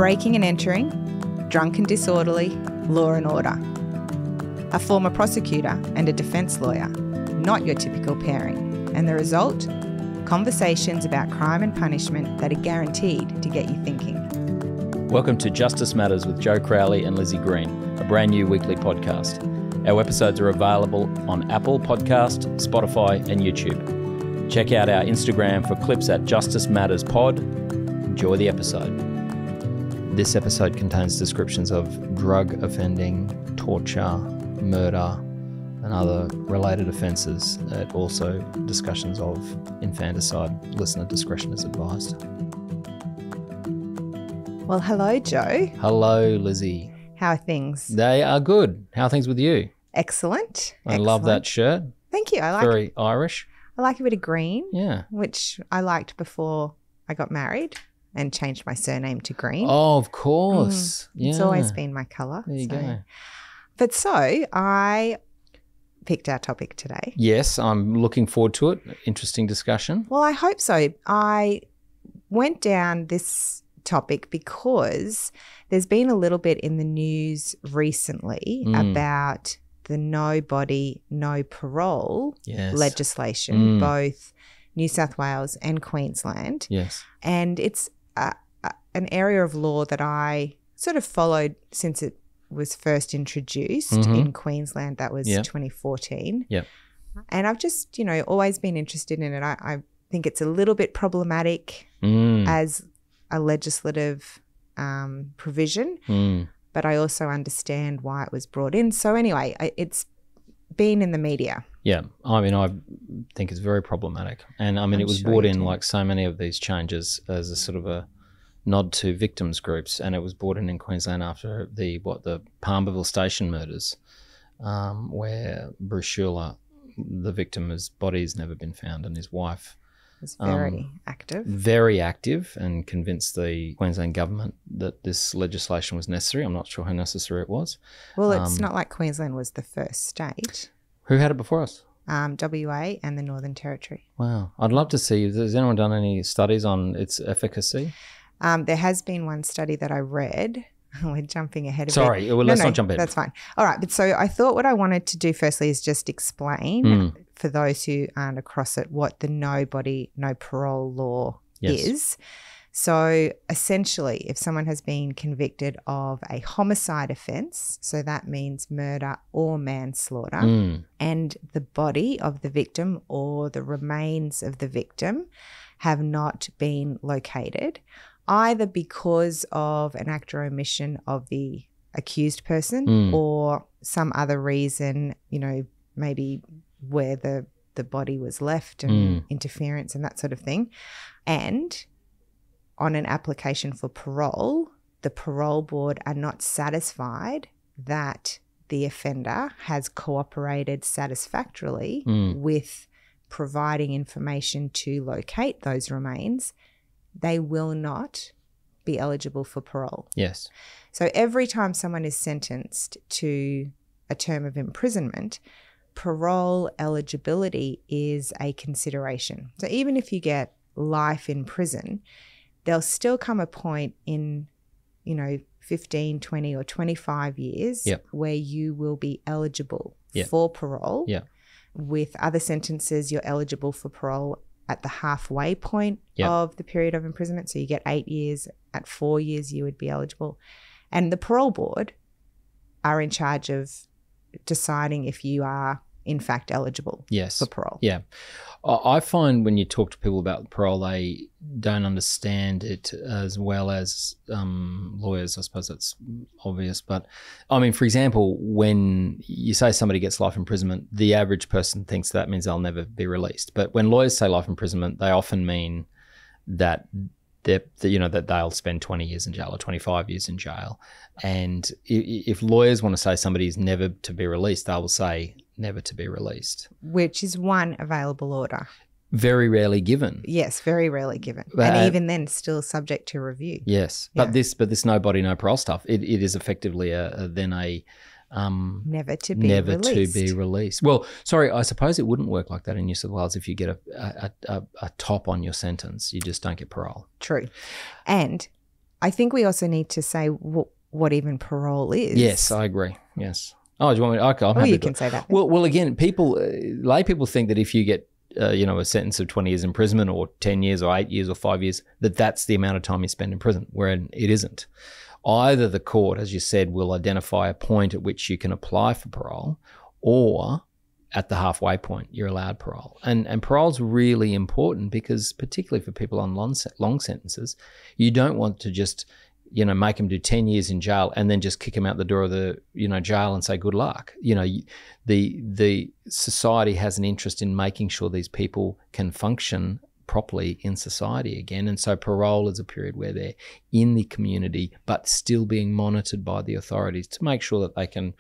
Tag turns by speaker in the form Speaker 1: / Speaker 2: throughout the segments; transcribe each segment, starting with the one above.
Speaker 1: breaking and entering, drunk and disorderly, law and order. A former prosecutor and a defence lawyer, not your typical pairing. And the result? Conversations about crime and punishment that are guaranteed to get you thinking.
Speaker 2: Welcome to Justice Matters with Joe Crowley and Lizzie Green, a brand new weekly podcast. Our episodes are available on Apple Podcast, Spotify and YouTube. Check out our Instagram for clips at Justice Matters Pod. Enjoy the episode. This episode contains descriptions of drug offending, torture, murder and other related offences. And also discussions of infanticide. Listener discretion is advised.
Speaker 1: Well, hello, Joe.
Speaker 2: Hello, Lizzie.
Speaker 1: How are things?
Speaker 2: They are good. How are things with you?
Speaker 1: Excellent.
Speaker 2: I love that shirt.
Speaker 1: Thank you.
Speaker 2: Very Irish.
Speaker 1: I like a bit of green.
Speaker 2: Yeah.
Speaker 1: Which I liked before I got married and changed my surname to Green.
Speaker 2: Oh, of course. Yeah.
Speaker 1: It's always been my colour.
Speaker 2: There you go.
Speaker 1: But so I picked our topic today.
Speaker 2: Yes, I'm looking forward to it. Interesting discussion.
Speaker 1: Well, I hope so. I went down this topic because there's been a little bit in the news recently about the no body, no parole legislation, both New South Wales and Queensland.
Speaker 2: Yes.
Speaker 1: And it's an area of law that I sort of followed since it was first introduced in Queensland. That was 2014.
Speaker 2: Yep.
Speaker 1: And I've just, always been interested in it. I think it's a little bit problematic as a legislative provision, but I also understand why it was brought in. So anyway, it's been in the media.
Speaker 2: Yeah, I mean, I think it's very problematic. And I mean, it was brought in like so many of these changes as a sort of a nod to victims groups, and it was brought in Queensland after the Palmerville Station murders, where Bruce Schuler, the victim, his body's never been found, and his wife
Speaker 1: was very active.
Speaker 2: Very active, and convinced the Queensland government that this legislation was necessary. I'm not sure how necessary it was.
Speaker 1: Well, it's not like Queensland was the first state.
Speaker 2: Who had it before us?
Speaker 1: WA and the Northern Territory.
Speaker 2: Wow. I'd love to see, has anyone done any studies on its efficacy?
Speaker 1: There has been one study that I read. We're jumping ahead of
Speaker 2: Sorry, well, let's not jump ahead.
Speaker 1: That's fine. All right. But so I thought what I wanted to do firstly is just explain for those who aren't across it what the no body, no parole law is. So essentially, if someone has been convicted of a homicide offence, so that means murder or manslaughter, and the body of the victim or the remains of the victim have not been located, either because of an act or omission of the accused person or some other reason, maybe where the body was left and interference and that sort of thing. And on an application for parole, the parole board are not satisfied that the offender has cooperated satisfactorily with providing information to locate those remains, they will not be eligible for parole.
Speaker 2: Yes.
Speaker 1: So every time someone is sentenced to a term of imprisonment, parole eligibility is a consideration. So even if you get life in prison, there'll still come a point in, 15, 20 or 25 years where you will be eligible for parole.
Speaker 2: Yeah.
Speaker 1: With other sentences, you're eligible for parole at the halfway point of the period of imprisonment. So you get 8 years. At 4 years, you would be eligible. And the parole board are in charge of deciding if you are in fact eligible for parole.
Speaker 2: Yeah. I find when you talk to people about parole, they don't understand it as well as lawyers. I suppose that's obvious. But, I mean, for example, when you say somebody gets life imprisonment, the average person thinks that means they'll never be released. But when lawyers say life imprisonment, they often mean that that they'll spend 20 years in jail or 25 years in jail. And if lawyers want to say somebody is never to be released, they will say never to be released.
Speaker 1: Which is one available order.
Speaker 2: Very rarely given.
Speaker 1: Yes, very rarely given. And even then still subject to review.
Speaker 2: Yes. But this no body, no parole stuff, it is effectively then a
Speaker 1: never to be released.
Speaker 2: Well, sorry, I suppose it wouldn't work like that in New South Wales if you get a top on your sentence. You just don't get parole.
Speaker 1: True. And I think we also need to say what even parole is.
Speaker 2: Yes, I agree. Yes. Oh, do you want me? Okay, I'm happy
Speaker 1: you
Speaker 2: to
Speaker 1: can say that.
Speaker 2: Well, again, lay people think that if you get a sentence of 20 years imprisonment or 10 years or 8 years or 5 years, that's the amount of time you spend in prison, wherein it isn't. Either the court, as you said, will identify a point at which you can apply for parole, or at the halfway point, you're allowed parole. And parole's really important because, particularly for people on long sentences, you don't want to just, make them do 10 years in jail and then just kick them out the door of the, jail and say good luck. The society has an interest in making sure these people can function properly in society again. And so parole is a period where they're in the community but still being monitored by the authorities to make sure that they can,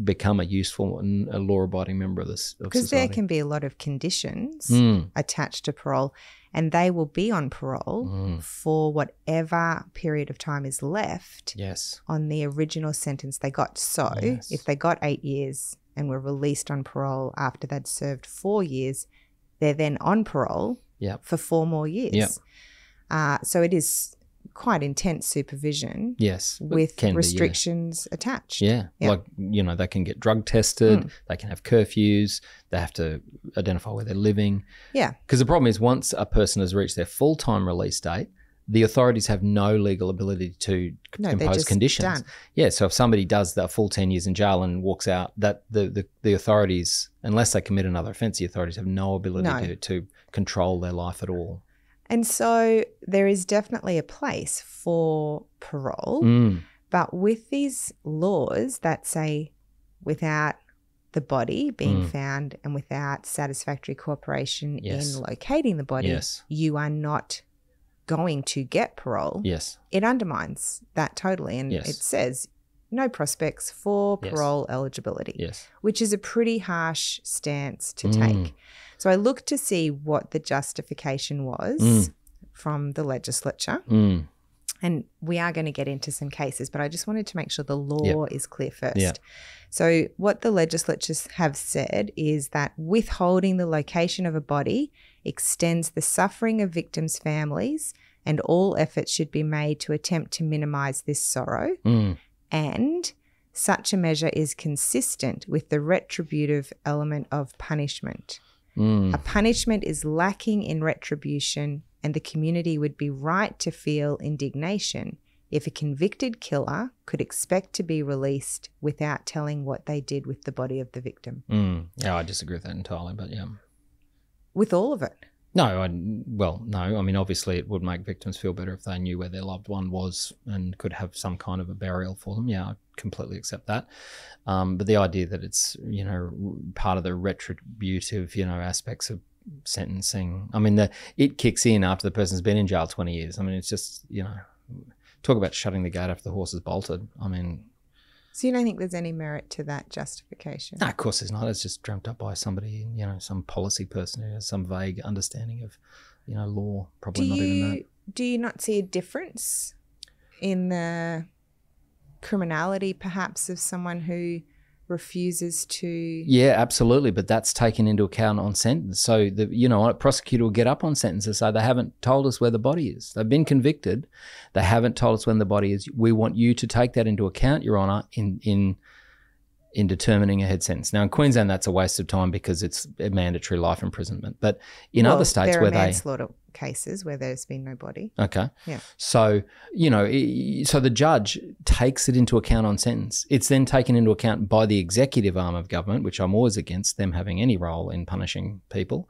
Speaker 2: become a useful and a law-abiding member of this society.
Speaker 1: Because there can be a lot of conditions attached to parole, and they will be on parole for whatever period of time is left on the original sentence they got. So if they got 8 years and were released on parole after they'd served 4 years, they're then on parole for 4 more years. So it is quite intense supervision with restrictions attached.
Speaker 2: Like, they can get drug tested, they can have curfews, they have to identify where they're living. Because the problem is, once a person has reached their full-time release date, the authorities have no legal ability to impose conditions. Done. So if somebody does the full 10 years in jail and walks out, that the authorities, unless they commit another offence, the authorities have no ability to control their life at all.
Speaker 1: And so there is definitely a place for parole, but with these laws that say without the body being found and without satisfactory cooperation in locating the body, you are not going to get parole. It undermines that totally. And it says no prospects for parole eligibility, which is a pretty harsh stance to take. So I looked to see what the justification was from the legislature. And we are going to get into some cases, but I just wanted to make sure the law is clear first. So what the legislatures have said is that withholding the location of a body extends the suffering of victims' families, and all efforts should be made to attempt to minimise this sorrow. And such a measure is consistent with the retributive element of punishment. A punishment is lacking in retribution, and the community would be right to feel indignation if a convicted killer could expect to be released without telling what they did with the body of the victim.
Speaker 2: I disagree with that entirely, but
Speaker 1: With all of it?
Speaker 2: No. I mean, obviously it would make victims feel better if they knew where their loved one was and could have some kind of a burial for them. I completely accept that. But the idea that it's, part of the retributive, aspects of sentencing, I mean, it kicks in after the person's been in jail 20 years. I mean, it's just, talk about shutting the gate after the horse is bolted. I mean...
Speaker 1: So you don't think there's any merit to that justification?
Speaker 2: No, of course there's not. It's just dreamt up by somebody, some policy person who has some vague understanding of, law. Probably not even that.
Speaker 1: Do you not see a difference in the criminality, perhaps, of someone who refuses to...
Speaker 2: Yeah, absolutely, but that's taken into account on sentence. So, a prosecutor will get up on sentence and say, they haven't told us where the body is. They've been convicted. They haven't told us when the body is. We want you to take that into account, Your Honour, in determining a head sentence. Now, in Queensland, that's a waste of time because it's a mandatory life imprisonment. But in other states
Speaker 1: there
Speaker 2: where
Speaker 1: are manslaughter cases where there's been no body.
Speaker 2: Okay.
Speaker 1: Yeah.
Speaker 2: So, so the judge takes it into account on sentence. It's then taken into account by the executive arm of government, which I'm always against them having any role in punishing people,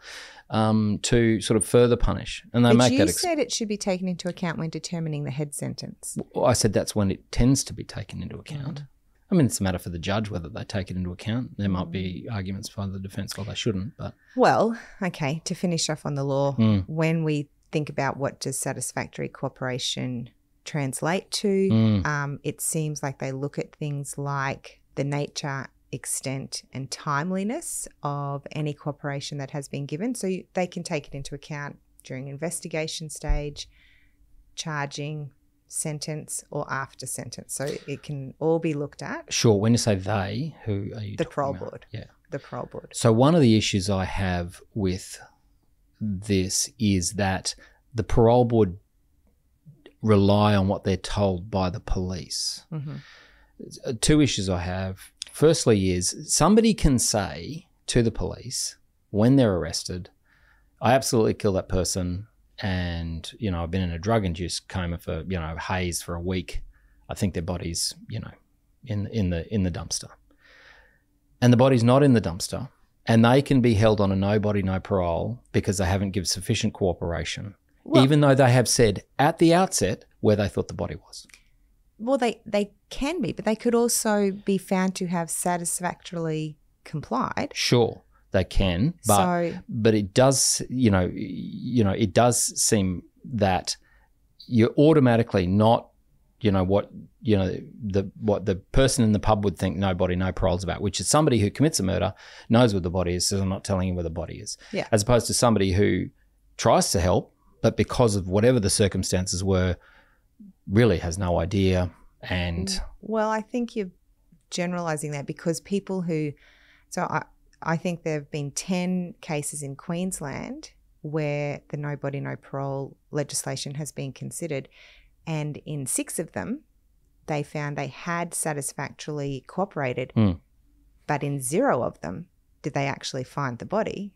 Speaker 2: to sort of further punish. And they make that...
Speaker 1: But you said it should be taken into account when determining the head sentence.
Speaker 2: Well, I said that's when it tends to be taken into account. I mean, it's a matter for the judge whether they take it into account. There might be arguments by the defence, well, they shouldn't, but...
Speaker 1: Well, okay, to finish off on the law, when we think about what does satisfactory cooperation translate to, it seems like they look at things like the nature, extent and timeliness of any cooperation that has been given. So they can take it into account during investigation stage, charging, sentence or after sentence. So it can all be looked at.
Speaker 2: Sure. When you say they, who are you
Speaker 1: The
Speaker 2: talking
Speaker 1: parole
Speaker 2: about?
Speaker 1: board.
Speaker 2: Yeah.
Speaker 1: The parole board.
Speaker 2: So one of the issues I have with this is that the parole board rely on what they're told by the police. Two issues I have. Firstly is somebody can say to the police when they're arrested, I absolutely killed that person and, you know, I've been in a drug-induced coma for, you know, haze for a week. I think their body's, you know, in the dumpster. And the body's not in the dumpster, and they can be held on a no body, no parole because they haven't given sufficient cooperation, even though they have said at the outset where they thought the body was.
Speaker 1: Well, they can be, but they could also be found to have satisfactorily complied.
Speaker 2: Sure, they can, but it does, it does seem that you're automatically not, what the person in the pub would think no body, no parole's about, which is somebody who commits a murder, knows where the body is, says I'm not telling you where the body is.
Speaker 1: Yeah.
Speaker 2: As opposed to somebody who tries to help, but because of whatever the circumstances were, really has no idea. And
Speaker 1: well, I think you're generalizing that because people who, so I think there have been 10 cases in Queensland where the no body, no parole legislation has been considered. And in 6 of them, they found they had satisfactorily cooperated. But in 0 of them, did they actually find the body?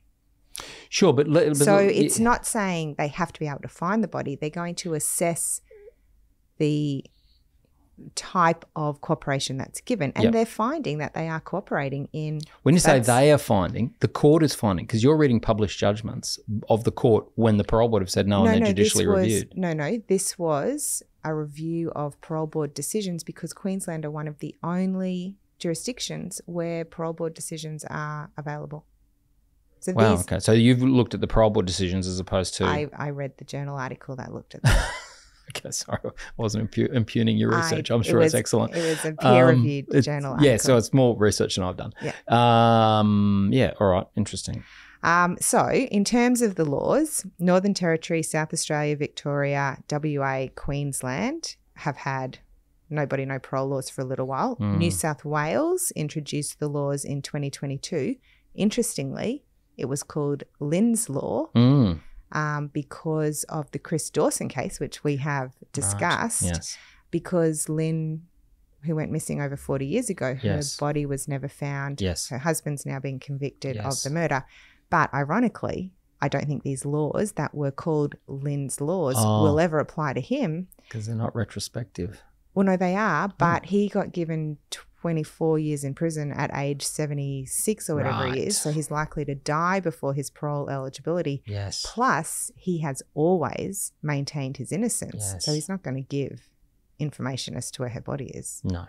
Speaker 2: Sure, but
Speaker 1: so it's not saying they have to be able to find the body. They're going to assess the type of cooperation that's given, and they're finding that they are cooperating in.
Speaker 2: When you say they are finding, the court is finding, because you're reading published judgments of the court when the parole board have said no, and they're judicially reviewed.
Speaker 1: This was a review of parole board decisions because Queensland are one of the only jurisdictions where parole board decisions are available. So
Speaker 2: wow, okay. So you've looked at the parole board decisions as opposed to...
Speaker 1: I read the journal article that looked at that.
Speaker 2: Okay, sorry, I wasn't impugning your research. I'm sure it's excellent.
Speaker 1: It was a peer-reviewed journal article.
Speaker 2: Yeah, so it's more research than I've done.
Speaker 1: Yeah.
Speaker 2: All right, interesting.
Speaker 1: So in terms of the laws, Northern Territory, South Australia, Victoria, WA, Queensland have had no body, no parole laws for a little while. New South Wales introduced the laws in 2022. Interestingly, it was called Lynn's Law. Because of the Chris Dawson case, which we have discussed, because Lynn, who went missing over 40 years ago, her body was never found. Her husband's now been convicted of the murder. But ironically, I don't think these laws that were called Lynn's laws will ever apply to him.
Speaker 2: Because they're not retrospective.
Speaker 1: Well, no, they are, but he got given 24 years in prison at age 76 or whatever he is. So he's likely to die before his parole eligibility.
Speaker 2: Yes.
Speaker 1: Plus, he has always maintained his innocence.
Speaker 2: Yes.
Speaker 1: So he's not going to give information as to where her body is.
Speaker 2: No.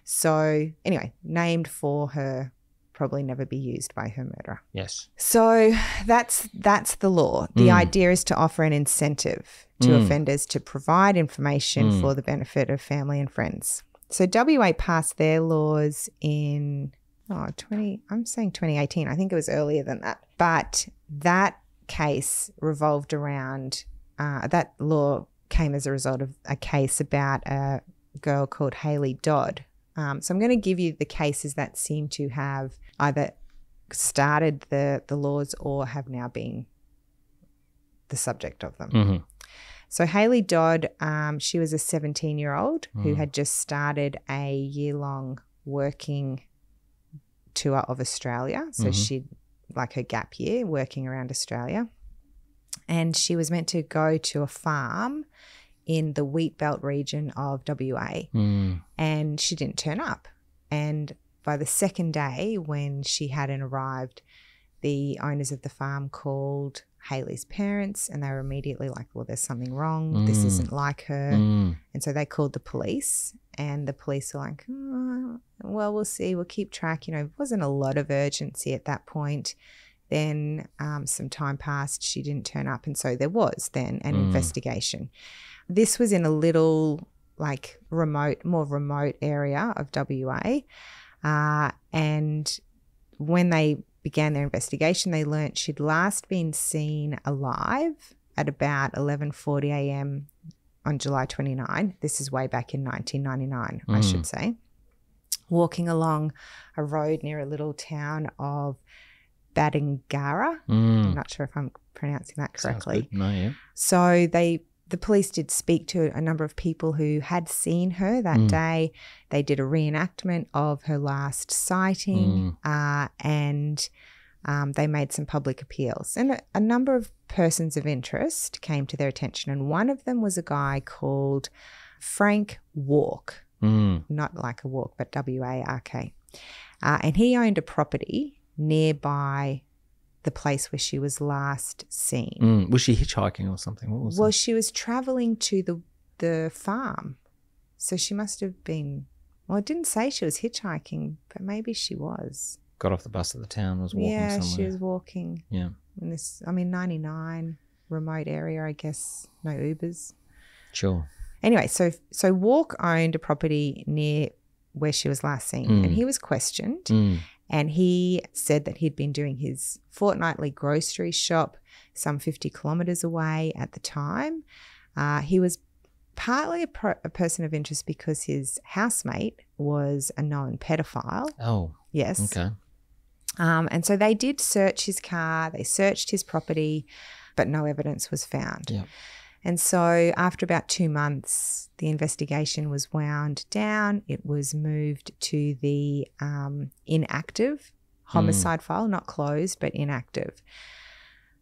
Speaker 1: So anyway, named for her, probably never be used by her murderer.
Speaker 2: Yes.
Speaker 1: So that's the law. The idea is to offer an incentive to offenders to provide information for the benefit of family and friends. So WA passed their laws in 2018. I think it was earlier than that. But that case revolved around, that law came as a result of a case about a girl called Hayley Dodd. So I'm going to give you the cases that seem to have either started the laws or have now been the subject of them. So Hayley Dodd, she was a 17-year-old who had just started a year-long working tour of Australia. So she'd, like her gap year, working around Australia. And she was meant to go to a farm in the wheat belt region of WA. And she didn't turn up. And by the second day, when she hadn't arrived, the owners of the farm called Hayley's parents, and they were immediately like, well, there's something wrong. This isn't like her. And so they called the police, and the police were like, well, we'll see. We'll keep track. It wasn't a lot of urgency at that point. Then some time passed. She didn't turn up. And so there was then an investigation. This was in a little more remote area of WA. And when they began their investigation, they learnt she'd last been seen alive at about 11:40 a.m. on July 29. This is way back in 1999, I should say, walking along a road near a little town of Badingara. I'm not sure if I'm pronouncing that correctly.
Speaker 2: No, yeah.
Speaker 1: So they the police did speak to a number of people who had seen her that day. They did a reenactment of her last sighting and they made some public appeals. And a number of persons of interest came to their attention, and one of them was a guy called Frank Walk, not like a walk, but W-A-R-K. And he owned a property nearby the place where she was last seen.
Speaker 2: Was she hitchhiking or something? What was
Speaker 1: Well, she was travelling to the farm. So she must have been, well, it didn't say she was hitchhiking, but maybe she was.
Speaker 2: Got off the bus at the town, was walking somewhere.
Speaker 1: Yeah, she was walking.
Speaker 2: Yeah.
Speaker 1: In this, 99, remote area, I guess, no Ubers.
Speaker 2: Sure.
Speaker 1: Anyway, so Walk owned a property near where she was last seen, and he was questioned, and he said that he'd been doing his fortnightly grocery shop some 50 kilometres away at the time. He was partly a person of interest because his housemate was a known pedophile.
Speaker 2: Oh.
Speaker 1: Yes.
Speaker 2: Okay.
Speaker 1: And so they did search his car, they searched his property, but no evidence was found.
Speaker 2: Yeah.
Speaker 1: And so after about 2 months, the investigation was wound down. It was moved to the inactive homicide file, not closed, but inactive.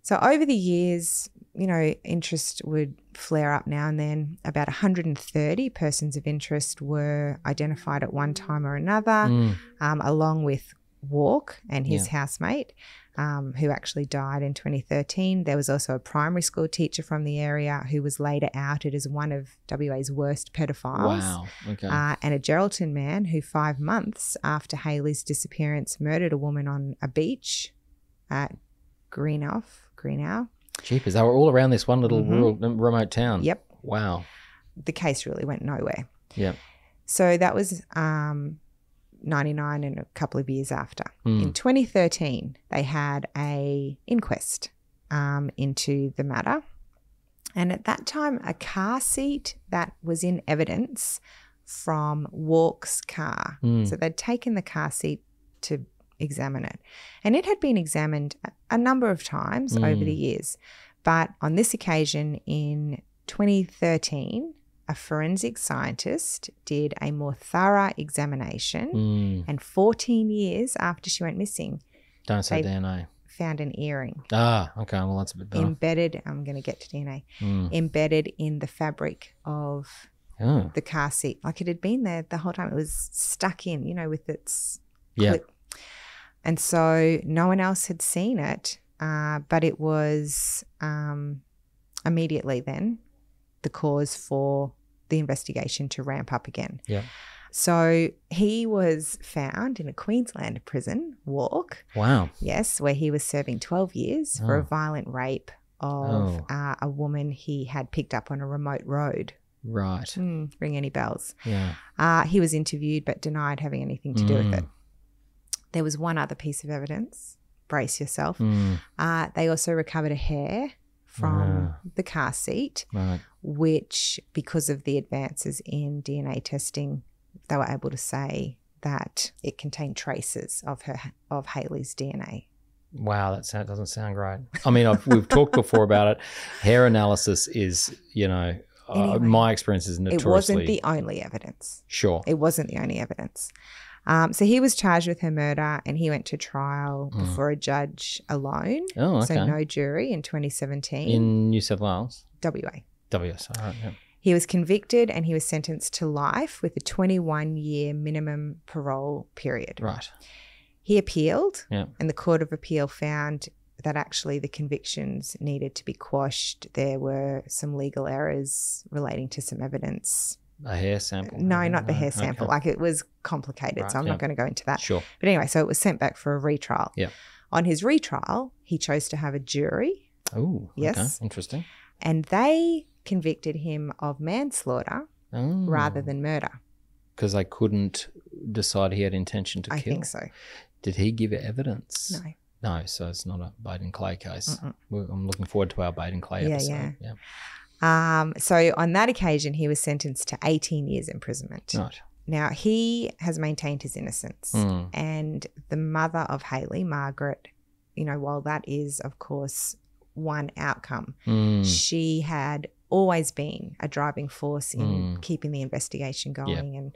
Speaker 1: So over the years, interest would flare up now and then. About 130 persons of interest were identified at one time or another, along with Walk and his housemate, who actually died in 2013. There was also a primary school teacher from the area who was later outed as one of WA's worst pedophiles.
Speaker 2: Wow. Okay.
Speaker 1: And a Geraldton man who 5 months after Hayley's disappearance murdered a woman on a beach at Greenough.
Speaker 2: Jeepers, they were all around this one little rural, remote town.
Speaker 1: Yep.
Speaker 2: Wow.
Speaker 1: The case really went nowhere.
Speaker 2: Yep.
Speaker 1: So that was 99 and a couple of years after. In 2013, they had a inquest into the matter. And at that time, a car seat that was in evidence from Walk's car. So they'd taken the car seat to examine it. And it had been examined a number of times over the years. But on this occasion in 2013, a forensic scientist did a more thorough examination, and 14 years after she went missing,
Speaker 2: Don't say DNA.
Speaker 1: found an earring.
Speaker 2: Ah, okay. Well, that's a bit better.
Speaker 1: Embedded, I'm going to get to DNA, embedded in the fabric of the car seat. Like it had been there the whole time. It was stuck in, with its clip. And so no one else had seen it, but it was immediately then the cause for the investigation to ramp up again.
Speaker 2: Yeah.
Speaker 1: So he was found in a Queensland prison, Walk.
Speaker 2: Wow.
Speaker 1: Yes, where he was serving 12 years for a violent rape of a woman he had picked up on a remote road.
Speaker 2: Right.
Speaker 1: Ring any bells?
Speaker 2: Yeah.
Speaker 1: He was interviewed but denied having anything to do with it. There was one other piece of evidence. Brace yourself. They also recovered a hair from the car seat, which, because of the advances in DNA testing, they were able to say that it contained traces of Hayley's DNA.
Speaker 2: Wow, that doesn't sound great. I mean, we've talked before about it. Hair analysis is, anyway, my experience is notoriously.
Speaker 1: It wasn't the only evidence.
Speaker 2: Sure.
Speaker 1: It wasn't the only evidence. So he was charged with her murder and he went to trial before a judge alone.
Speaker 2: Oh, okay.
Speaker 1: So no jury in 2017.
Speaker 2: In New South Wales?
Speaker 1: WA.
Speaker 2: WS, all right, yeah.
Speaker 1: He was convicted and he was sentenced to life with a 21-year minimum parole period.
Speaker 2: Right.
Speaker 1: He appealed,
Speaker 2: yeah,
Speaker 1: and the Court of Appeal found that actually the convictions needed to be quashed. There were some legal errors relating to some evidence.
Speaker 2: A hair sample?
Speaker 1: No, not the hair sample.
Speaker 2: Okay.
Speaker 1: Like it was complicated,
Speaker 2: Right,
Speaker 1: so I'm not going to go into that.
Speaker 2: Sure.
Speaker 1: But anyway, so it was sent back for a retrial.
Speaker 2: Yeah.
Speaker 1: On his retrial, he chose to have a jury.
Speaker 2: Oh,
Speaker 1: yes.
Speaker 2: Okay. Interesting.
Speaker 1: And they convicted him of manslaughter rather than murder.
Speaker 2: Because they couldn't decide he had intention to kill?
Speaker 1: I think so.
Speaker 2: Did he give evidence?
Speaker 1: No.
Speaker 2: No, so it's not a Bait and Clay case. I'm looking forward to our Bait and Clay episode.
Speaker 1: Yeah. So on that occasion, he was sentenced to 18 years imprisonment.
Speaker 2: Right.
Speaker 1: Now, he has maintained his innocence. And the mother of Hayley, Margaret, while that is, of course, one outcome. She had always been a driving force in keeping the investigation going.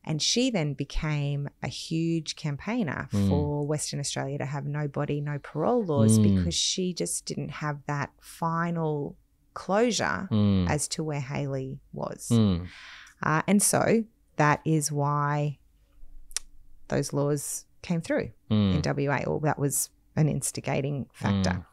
Speaker 1: And she then became a huge campaigner for Western Australia to have no body, no parole laws because she just didn't have that final closure as to where Hayley was. And so that is why those laws came through in WA, or that was an instigating factor.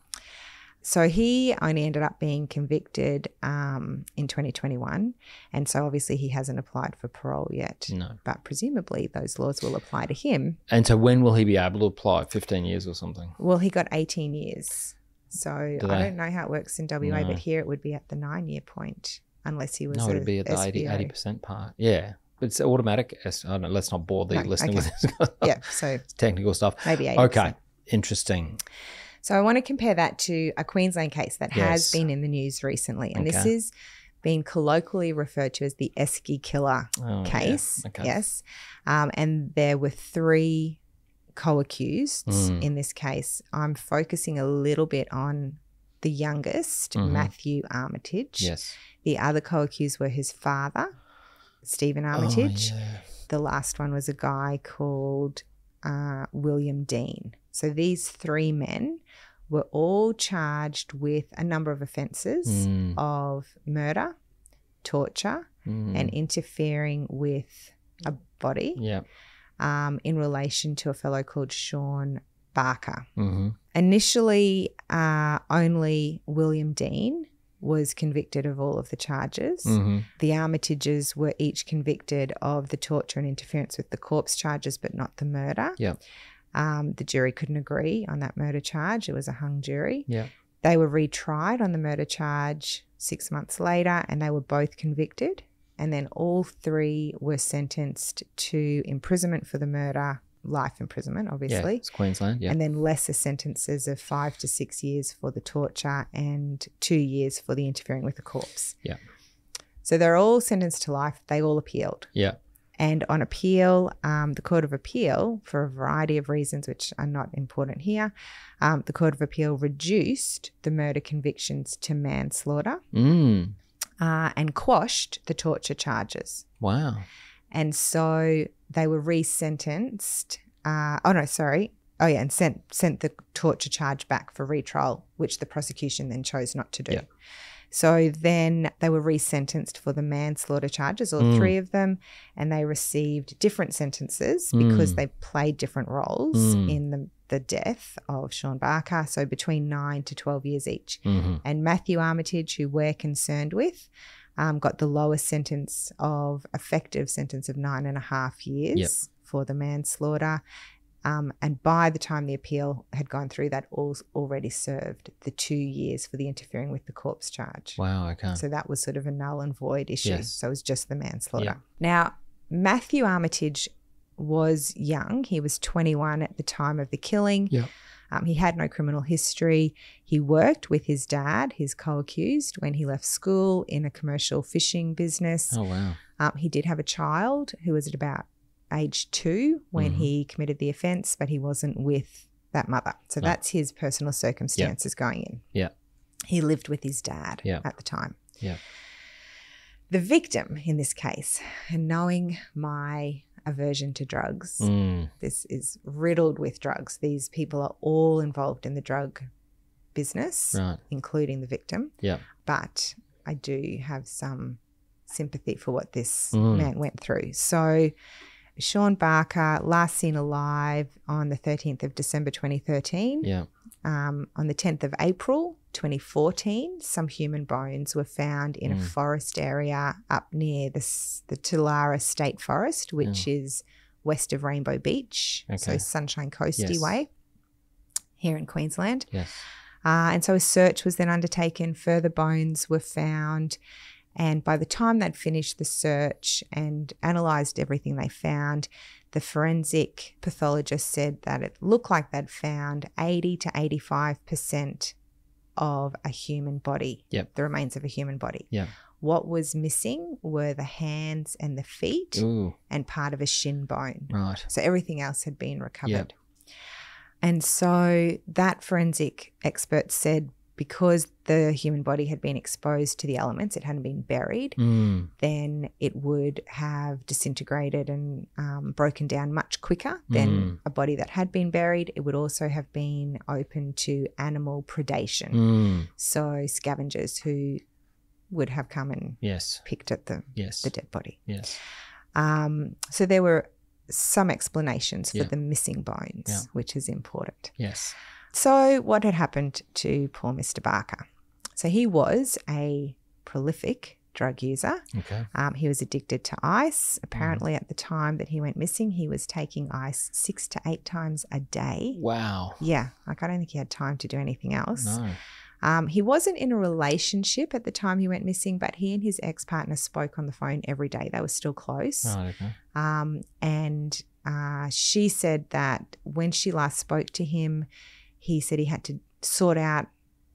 Speaker 1: So he only ended up being convicted in 2021, and so obviously he hasn't applied for parole yet.
Speaker 2: No.
Speaker 1: But presumably those laws will apply to him.
Speaker 2: And so when will he be able to apply? 15 years or something?
Speaker 1: Well, he got 18 years. So I don't know how it works in WA, but here it would be at the 9-year point unless he was
Speaker 2: No, it'd be at the 80% part. Yeah. It's automatic. I don't know, let's not bore the listening with this.
Speaker 1: Yeah, so
Speaker 2: technical stuff.
Speaker 1: Maybe 80%.
Speaker 2: Okay, interesting.
Speaker 1: So I want to compare that to a Queensland case that has been in the news recently. And this is being colloquially referred to as the Esky killer case. Yeah. Okay. Yes. And there were 3 co-accused in this case. I'm focusing a little bit on the youngest, Matthew Armitage.
Speaker 2: Yes.
Speaker 1: The other co-accused were his father, Stephen Armitage. The last one was a guy called William Dean. So these 3 men were all charged with a number of offences of murder, torture, and interfering with a body in relation to a fellow called Sean Barker. Initially, only William Dean was convicted of all of the charges. The Armitages were each convicted of the torture and interference with the corpse charges, but not the murder. The jury couldn't agree on that murder charge. It was a hung jury. They were retried on the murder charge 6 months later, and they were both convicted. And then all 3 were sentenced to imprisonment for the murder, life imprisonment, obviously.
Speaker 2: Yeah, it's Queensland,
Speaker 1: And then lesser sentences of 5 to 6 years for the torture and 2 years for the interfering with the corpse. So they're all sentenced to life. They all appealed. And on appeal, the Court of Appeal, for a variety of reasons which are not important here, the Court of Appeal reduced the murder convictions to manslaughter and quashed the torture charges.
Speaker 2: Wow.
Speaker 1: And so they were resentenced. And sent the torture charge back for retrial, which the prosecution then chose not to do. So then they were resentenced for the manslaughter charges, all 3 of them, and they received different sentences because they played different roles in the death of Sean Barker, so between 9 to 12 years each. And Matthew Armitage, who we're concerned with, got the lowest sentence of effective sentence of 9.5 years for the manslaughter. And by the time the appeal had gone through, that already served the 2 years for the interfering with the corpse charge.
Speaker 2: Wow, okay.
Speaker 1: So that was sort of a null and void issue. So it was just the manslaughter. Now, Matthew Armitage was young. He was 21 at the time of the killing. He had no criminal history. He worked with his dad, his co-accused, when he left school in a commercial fishing business.
Speaker 2: Oh, wow.
Speaker 1: He did have a child who was at about age 2 when he committed the offence, but he wasn't with that mother. So that's his personal circumstances going in. He lived with his dad at the time. The victim in this case, and knowing my aversion to drugs, this is riddled with drugs. These people are all involved in the drug business, including the victim. But I do have some sympathy for what this man went through. So Sean Barker, last seen alive on the 13th of December 2013. On the 10th of April 2014, some human bones were found in a forest area up near the Tulare State Forest, which is west of Rainbow Beach, so Sunshine Coasty way here in Queensland. And so a search was then undertaken. Further bones were found. And by the time they'd finished the search and analysed everything they found, the forensic pathologist said that it looked like they'd found 80 to 85% of a human body, the remains of a human body. What was missing were the hands and the feet and part of a shin bone. So everything else had been recovered. And so that forensic expert said, because the human body had been exposed to the elements, it hadn't been buried, then it would have disintegrated and broken down much quicker than a body that had been buried. It would also have been open to animal predation. So scavengers who would have come and picked at the dead body.
Speaker 2: Yes.
Speaker 1: So there were some explanations for the missing bones, which is important.
Speaker 2: Yes.
Speaker 1: So what had happened to poor Mr. Barker? So he was a prolific drug user.
Speaker 2: Okay.
Speaker 1: He was addicted to ice. Apparently at the time that he went missing, he was taking ice 6 to 8 times a day.
Speaker 2: Wow.
Speaker 1: Yeah. Like I don't think he had time to do anything else.
Speaker 2: No.
Speaker 1: He wasn't in a relationship at the time he went missing, but he and his ex-partner spoke on the phone every day. They were still close.
Speaker 2: Oh, okay.
Speaker 1: And she said that when she last spoke to him, he said he had to sort out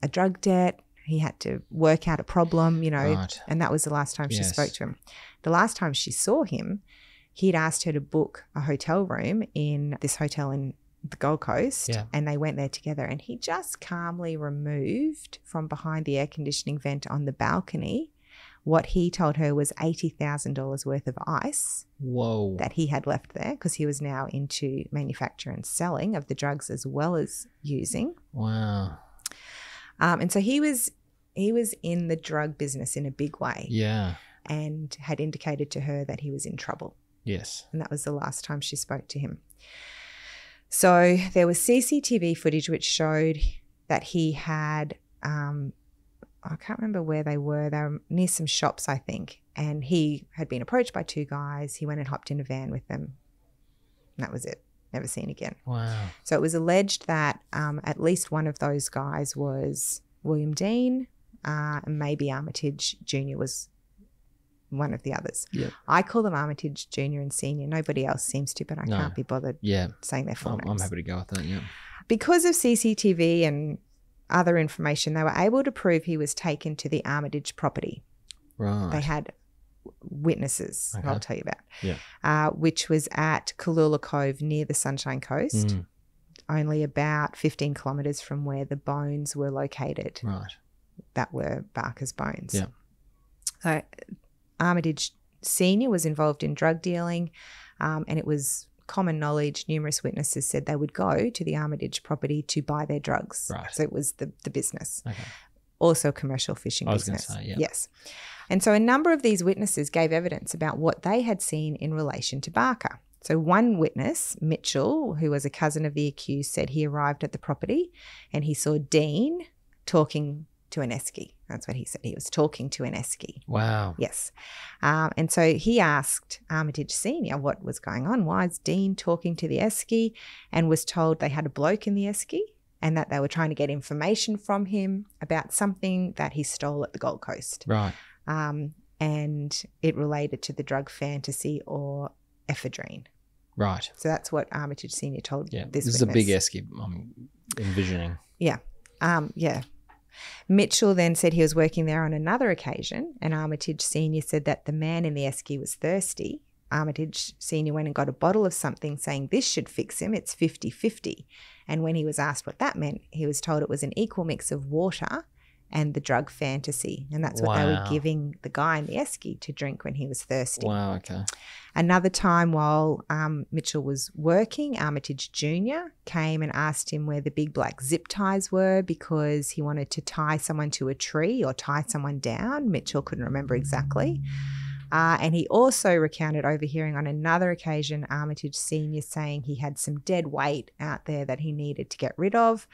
Speaker 1: a drug debt. He had to work out a problem, you know, and that was the last time she spoke to him. The last time she saw him, he'd asked her to book a hotel room in this hotel in the Gold Coast, and they went there together, and he just calmly removed from behind the air conditioning vent on the balcony what he told her was $80,000 worth of ice.
Speaker 2: Whoa.
Speaker 1: That he had left there because he was now into manufacture and selling of the drugs as well as using.
Speaker 2: Wow.
Speaker 1: And so he was in the drug business in a big way.
Speaker 2: Yeah.
Speaker 1: And had indicated to her that he was in trouble.
Speaker 2: Yes.
Speaker 1: And that was the last time she spoke to him. So there was CCTV footage which showed that he had, I can't remember where they were. They were near some shops, I think. And he had been approached by 2 guys. He went and hopped in a van with them. And that was it. Never seen again.
Speaker 2: Wow.
Speaker 1: So it was alleged that at least one of those guys was William Dean, and maybe Armitage Jr. was one of the others.
Speaker 2: Yep.
Speaker 1: I call them Armitage Jr. and Senior. Nobody else seems to, but I can't be bothered saying their full names.
Speaker 2: I'm happy to go with that, yeah.
Speaker 1: Because of CCTV and other information, they were able to prove he was taken to the Armitage property.
Speaker 2: Right.
Speaker 1: They had witnesses, I'll tell you about,
Speaker 2: yeah.
Speaker 1: Which was at Cooloola Cove near the Sunshine Coast, only about 15 kilometres from where the bones were located.
Speaker 2: Right.
Speaker 1: That were Barker's bones.
Speaker 2: Yeah.
Speaker 1: So Armitage Senior was involved in drug dealing, and it was common knowledge. Numerous witnesses said they would go to the Armitage property to buy their drugs.
Speaker 2: Right.
Speaker 1: So it was the business.
Speaker 2: Okay.
Speaker 1: Also commercial fishing business.
Speaker 2: I was going to say, yeah.
Speaker 1: Yes. And so a number of these witnesses gave evidence about what they had seen in relation to Barker. So one witness, Mitchell, who was a cousin of the accused, said he arrived at the property and he saw Dean talking to an esky. That's what he said. He was talking to an esky.
Speaker 2: Wow.
Speaker 1: Yes. And so he asked Armitage Senior what was going on. Why is Dean talking to the esky? And was told they had a bloke in the esky and that they were trying to get information from him about something that he stole at the Gold Coast.
Speaker 2: Right.
Speaker 1: And it related to the drug fantasy or ephedrine.
Speaker 2: Right.
Speaker 1: So that's what Armitage Senior told this
Speaker 2: This
Speaker 1: witness.
Speaker 2: is a big esky I'm envisioning.
Speaker 1: Yeah. Yeah. Mitchell then said he was working there on another occasion, and Armitage Senior said that the man in the esky was thirsty. Armitage Senior went and got a bottle of something saying this should fix him, it's 50-50. And when he was asked what that meant, he was told it was an equal mix of water and the drug fantasy. And that's what they were giving the guy in the esky to drink when he was thirsty.
Speaker 2: Wow, okay.
Speaker 1: Another time while Mitchell was working, Armitage Jr. came and asked him where the big black zip ties were because he wanted to tie someone to a tree or tie someone down. Mitchell couldn't remember exactly. And he also recounted overhearing on another occasion Armitage Sr. saying he had some dead weight out there that he needed to get rid of.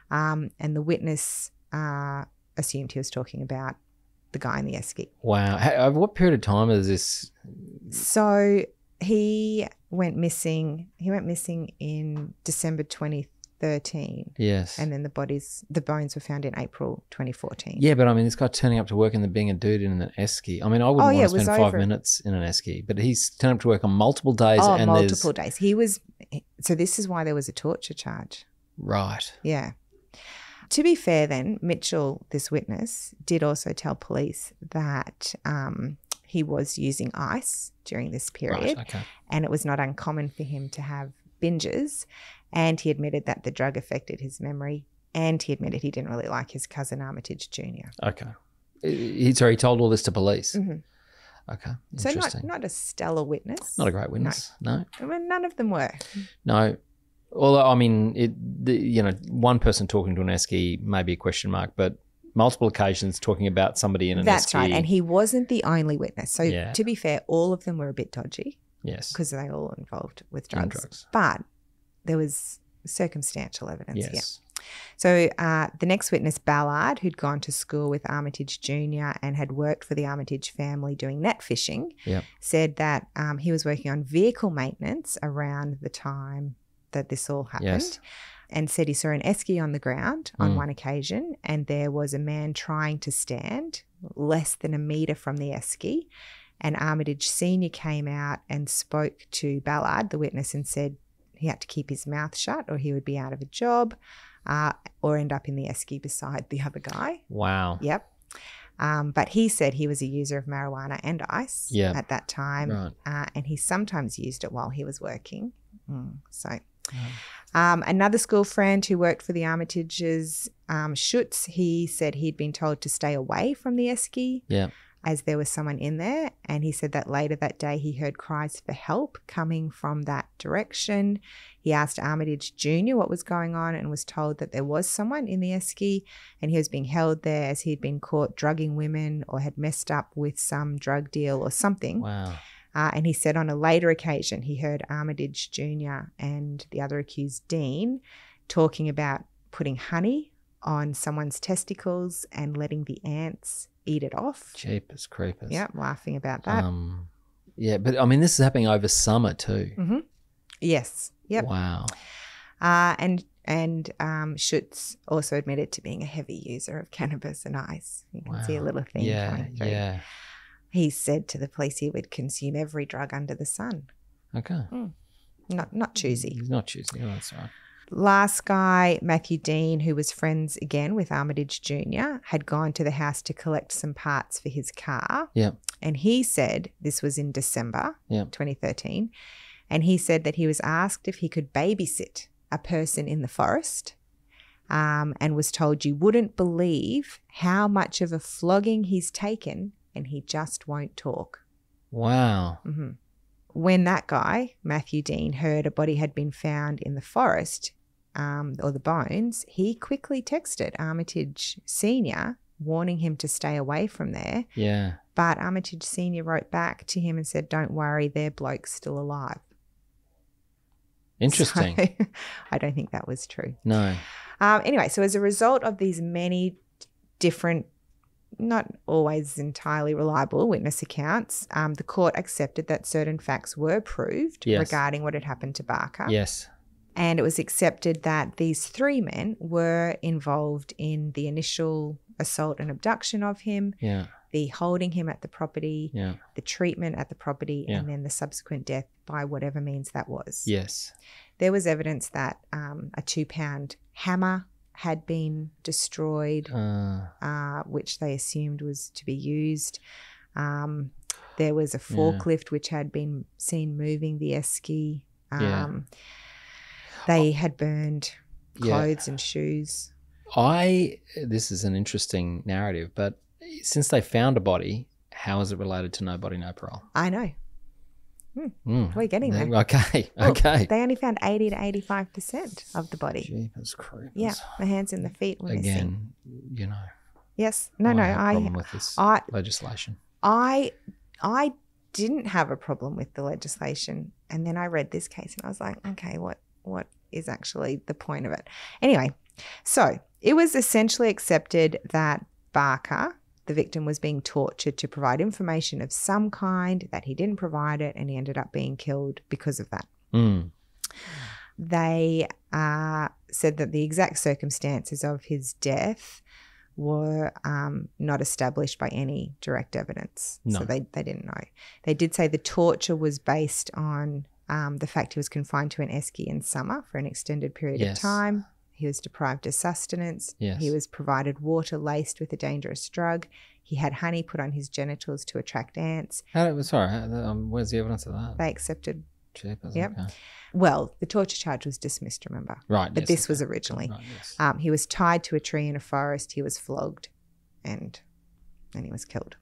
Speaker 1: And the witness assumed he was talking about the guy in the esky.
Speaker 2: Wow. Over what period of time is this?
Speaker 1: So he went missing. He went missing in December 2013.
Speaker 2: Yes.
Speaker 1: And then the bones were found in April 2014.
Speaker 2: Yeah, but I mean, this guy turning up to work and then being a dude in an esky. I mean, I wouldn't want to spend 5 minutes in an esky, but he's turned up to work on multiple days.
Speaker 1: Oh, and multiple days. So this is why there was a torture charge.
Speaker 2: Right.
Speaker 1: Yeah. To be fair then, Mitchell, this witness, did also tell police that he was using ice during this period.
Speaker 2: Right, okay.
Speaker 1: And it was not uncommon for him to have binges. And he admitted that the drug affected his memory and he admitted he didn't really like his cousin Armitage Jr.
Speaker 2: Okay. He told all this to police?
Speaker 1: Mm-hmm.
Speaker 2: Okay,
Speaker 1: so
Speaker 2: interesting.
Speaker 1: not a stellar witness.
Speaker 2: Not a great witness, no.
Speaker 1: I mean, none of them were.
Speaker 2: No. Although, I mean, one person talking to an esky may be a question mark, but multiple occasions talking about somebody in an esky.
Speaker 1: That's right, and he wasn't the only witness. So to be fair, all of them were a bit dodgy.
Speaker 2: Yes.
Speaker 1: Because they all involved with drugs. But there was circumstantial evidence.
Speaker 2: Yes.
Speaker 1: Yeah. So the next witness, Ballard, who'd gone to school with Armitage Jr. and had worked for the Armitage family doing net fishing, said that he was working on vehicle maintenance around the time that this all happened, and said he saw an esky on the ground on one occasion, and there was a man trying to stand less than a metre from the esky, and Armitage Sr. came out and spoke to Ballard, the witness, and said he had to keep his mouth shut or he would be out of a job or end up in the esky beside the other guy.
Speaker 2: Wow.
Speaker 1: Yep. But he said he was a user of marijuana and ice at that time, and he sometimes used it while he was working. Another school friend who worked for the Armitages, Schutz, he said he'd been told to stay away from the esky as there was someone in there, and he said that later that day he heard cries for help coming from that direction. He asked Armitage Jr. what was going on and was told that there was someone in the esky and he was being held there as he'd been caught drugging women or had messed up with some drug deal or something.
Speaker 2: Wow.
Speaker 1: And he said on a later occasion he heard Armitage Jr. and the other accused, Dean, talking about putting honey on someone's testicles and letting the ants eat it off.
Speaker 2: Jeepers creepers.
Speaker 1: Yeah, laughing about that.
Speaker 2: But I mean, this is happening over summer too.
Speaker 1: Mm-hmm. Yes. Yep.
Speaker 2: Wow.
Speaker 1: And Schutz also admitted to being a heavy user of cannabis and ice. You can see a little theme coming through. Yeah. He said to the police he would consume every drug under the sun.
Speaker 2: Okay.
Speaker 1: Not choosy.
Speaker 2: He's not choosy. Oh, that's all right.
Speaker 1: Last guy, Matthew Dean, who was friends again with Armitage Jr., had gone to the house to collect some parts for his car.
Speaker 2: Yeah.
Speaker 1: And he said, this was in December 2013, and he said that he was asked if he could babysit a person in the forest and was told, you wouldn't believe how much of a flogging he's taken and he just won't talk.
Speaker 2: Wow.
Speaker 1: Mm-hmm. When that guy, Matthew Dean, heard a body had been found in the forest, or the bones, he quickly texted Armitage Sr. warning him to stay away from there.
Speaker 2: Yeah.
Speaker 1: But Armitage Sr. wrote back to him and said, don't worry, their bloke's still alive.
Speaker 2: Interesting.
Speaker 1: So, I don't think that was true.
Speaker 2: No.
Speaker 1: Anyway, so as a result of these many different, not always entirely reliable witness accounts, the court accepted that certain facts were proved regarding what had happened to Barker.
Speaker 2: Yes.
Speaker 1: And it was accepted that these three men were involved in the initial assault and abduction of him, the holding him at the property, the treatment at the property, and then the subsequent death by whatever means that was.
Speaker 2: Yes.
Speaker 1: There was evidence that a 2-pound hammer had been destroyed, which they assumed was to be used. There was a forklift which had been seen moving the esky. They had burned clothes and shoes.
Speaker 2: This is an interesting narrative, but since they found a body, how is it related to no body, no parole?
Speaker 1: I know. We're getting there.
Speaker 2: Okay.
Speaker 1: Well, they only found 80 to 85% of the body.
Speaker 2: Jeepers creepers.
Speaker 1: Yeah, the hands and the feet were missing.
Speaker 2: Again,
Speaker 1: Yes.
Speaker 2: I have a problem with this legislation.
Speaker 1: I didn't have a problem with the legislation, and then I read this case and I was like, okay, what is actually the point of it? Anyway, so it was essentially accepted that Barker, the victim, was being tortured to provide information of some kind, that he didn't provide it, and he ended up being killed because of that. They said that the exact circumstances of his death were not established by any direct evidence.
Speaker 2: No.
Speaker 1: So they didn't know. They did say the torture was based on the fact he was confined to an esky in summer for an extended period of time. He was deprived of sustenance.
Speaker 2: Yes.
Speaker 1: He was provided water laced with a dangerous drug. He had honey put on his genitals to attract ants.
Speaker 2: Where's the evidence of that?
Speaker 1: They accepted
Speaker 2: Jeepers,
Speaker 1: Yep.
Speaker 2: okay.
Speaker 1: Well, the torture charge was dismissed, remember?
Speaker 2: Right.
Speaker 1: But
Speaker 2: yes,
Speaker 1: this
Speaker 2: okay.
Speaker 1: was originally.
Speaker 2: Right, yes.
Speaker 1: He was tied to a tree in a forest. He was flogged and he was killed.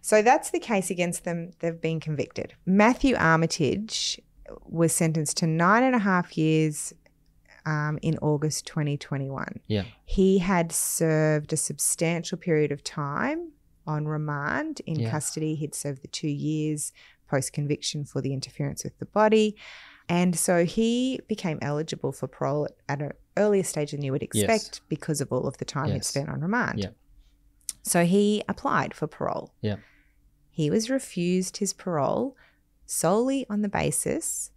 Speaker 1: So that's the case against them. They've been convicted. Matthew Armitage was sentenced to 9.5 years in August 2021.
Speaker 2: Yeah.
Speaker 1: He had served a substantial period of time on remand in custody. He'd served the 2 years post-conviction for the interference with the body. And so he became eligible for parole at an earlier stage than you would expect because of all of the time he'd spent on remand.
Speaker 2: Yeah.
Speaker 1: So he applied for parole.
Speaker 2: Yeah.
Speaker 1: He was refused his parole solely on the basis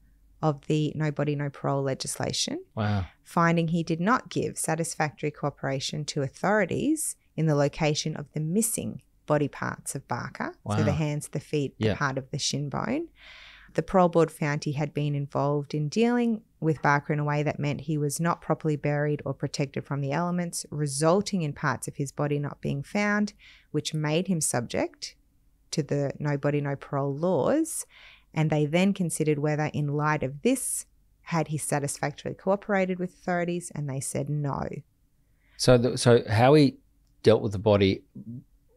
Speaker 1: of the No Body, No Parole legislation,
Speaker 2: Wow.
Speaker 1: finding he did not give satisfactory cooperation to authorities in the location of the missing body parts of Barker, so the hands, the feet, the part of the shin bone. The parole board found he had been involved in dealing with Barker in a way that meant he was not properly buried or protected from the elements, resulting in parts of his body not being found, which made him subject to the No Body, No Parole laws. And they then considered whether, in light of this, had he satisfactorily cooperated with authorities, and they said no.
Speaker 2: So how he dealt with the body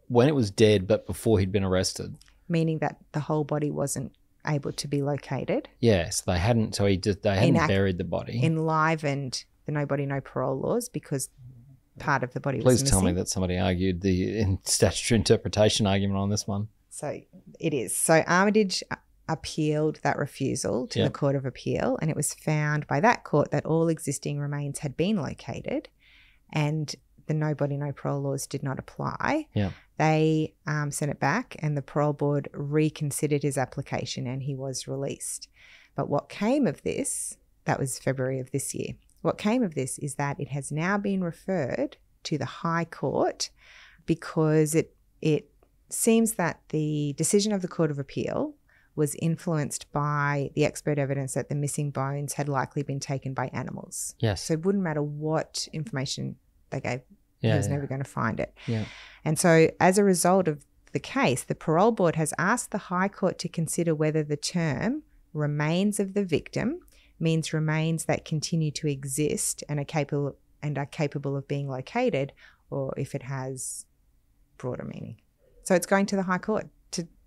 Speaker 2: when it was dead, but before he'd been arrested,
Speaker 1: meaning that the whole body wasn't able to be located.
Speaker 2: Yes, they hadn't. So they hadn't buried the body.
Speaker 1: Enlivened the No Body, No Parole laws because part of the body was missing.
Speaker 2: Please tell me that somebody argued the statutory interpretation argument on this one.
Speaker 1: So it is. So Armitage appealed that refusal to the Court of Appeal, and it was found by that court that all existing remains had been located and the No Body, No Parole laws did not apply.
Speaker 2: Yeah.
Speaker 1: They sent it back, and the parole board reconsidered his application, and he was released. But what came of this, that was February of this year, what came of this is that it has now been referred to the High Court because it seems that the decision of the Court of Appeal was influenced by the expert evidence that the missing bones had likely been taken by animals.
Speaker 2: Yes.
Speaker 1: So it wouldn't matter what information they gave, he was never going to find it.
Speaker 2: Yeah.
Speaker 1: And so as a result of the case, the parole board has asked the High Court to consider whether the term remains of the victim means remains that continue to exist and are capable of being located, or if it has broader meaning. So it's going to the High Court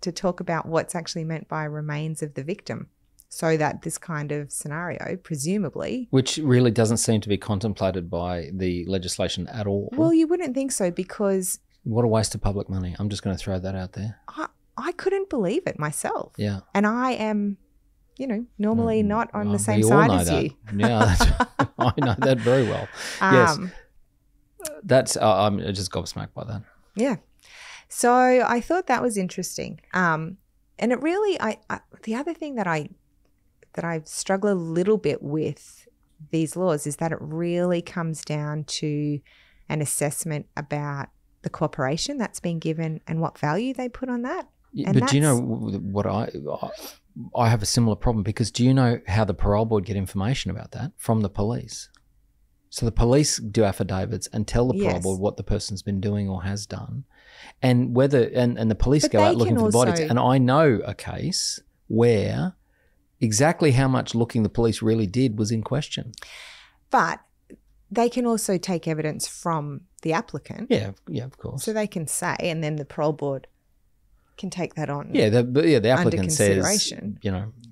Speaker 1: to talk about what's actually meant by remains of the victim, so that this kind of scenario, presumably...
Speaker 2: Which really doesn't seem to be contemplated by the legislation at all.
Speaker 1: Well, you wouldn't think so, because...
Speaker 2: What a waste of public money. I'm just going to throw that out there.
Speaker 1: I couldn't believe it myself.
Speaker 2: Yeah.
Speaker 1: And I am, normally not on the same side as you.
Speaker 2: Yeah, I know that very well. Yes. I'm just gobsmacked by that.
Speaker 1: Yeah. So I thought that was interesting. And it really, the other thing that I struggle a little bit with these laws is that it really comes down to an assessment about the cooperation that's been given and what value they put on that. And
Speaker 2: but do you know what I have a similar problem, because do you know how the parole board get information about that? From the police. So the police do affidavits and tell the parole board what the person's been doing or has done, and whether and the police go out looking for the bodies. And I know a case where exactly how much looking the police really did was in question.
Speaker 1: But they can also take evidence from the applicant.
Speaker 2: Yeah, of course.
Speaker 1: So they can say, and then the parole board can take that on.
Speaker 2: Yeah, the applicant says,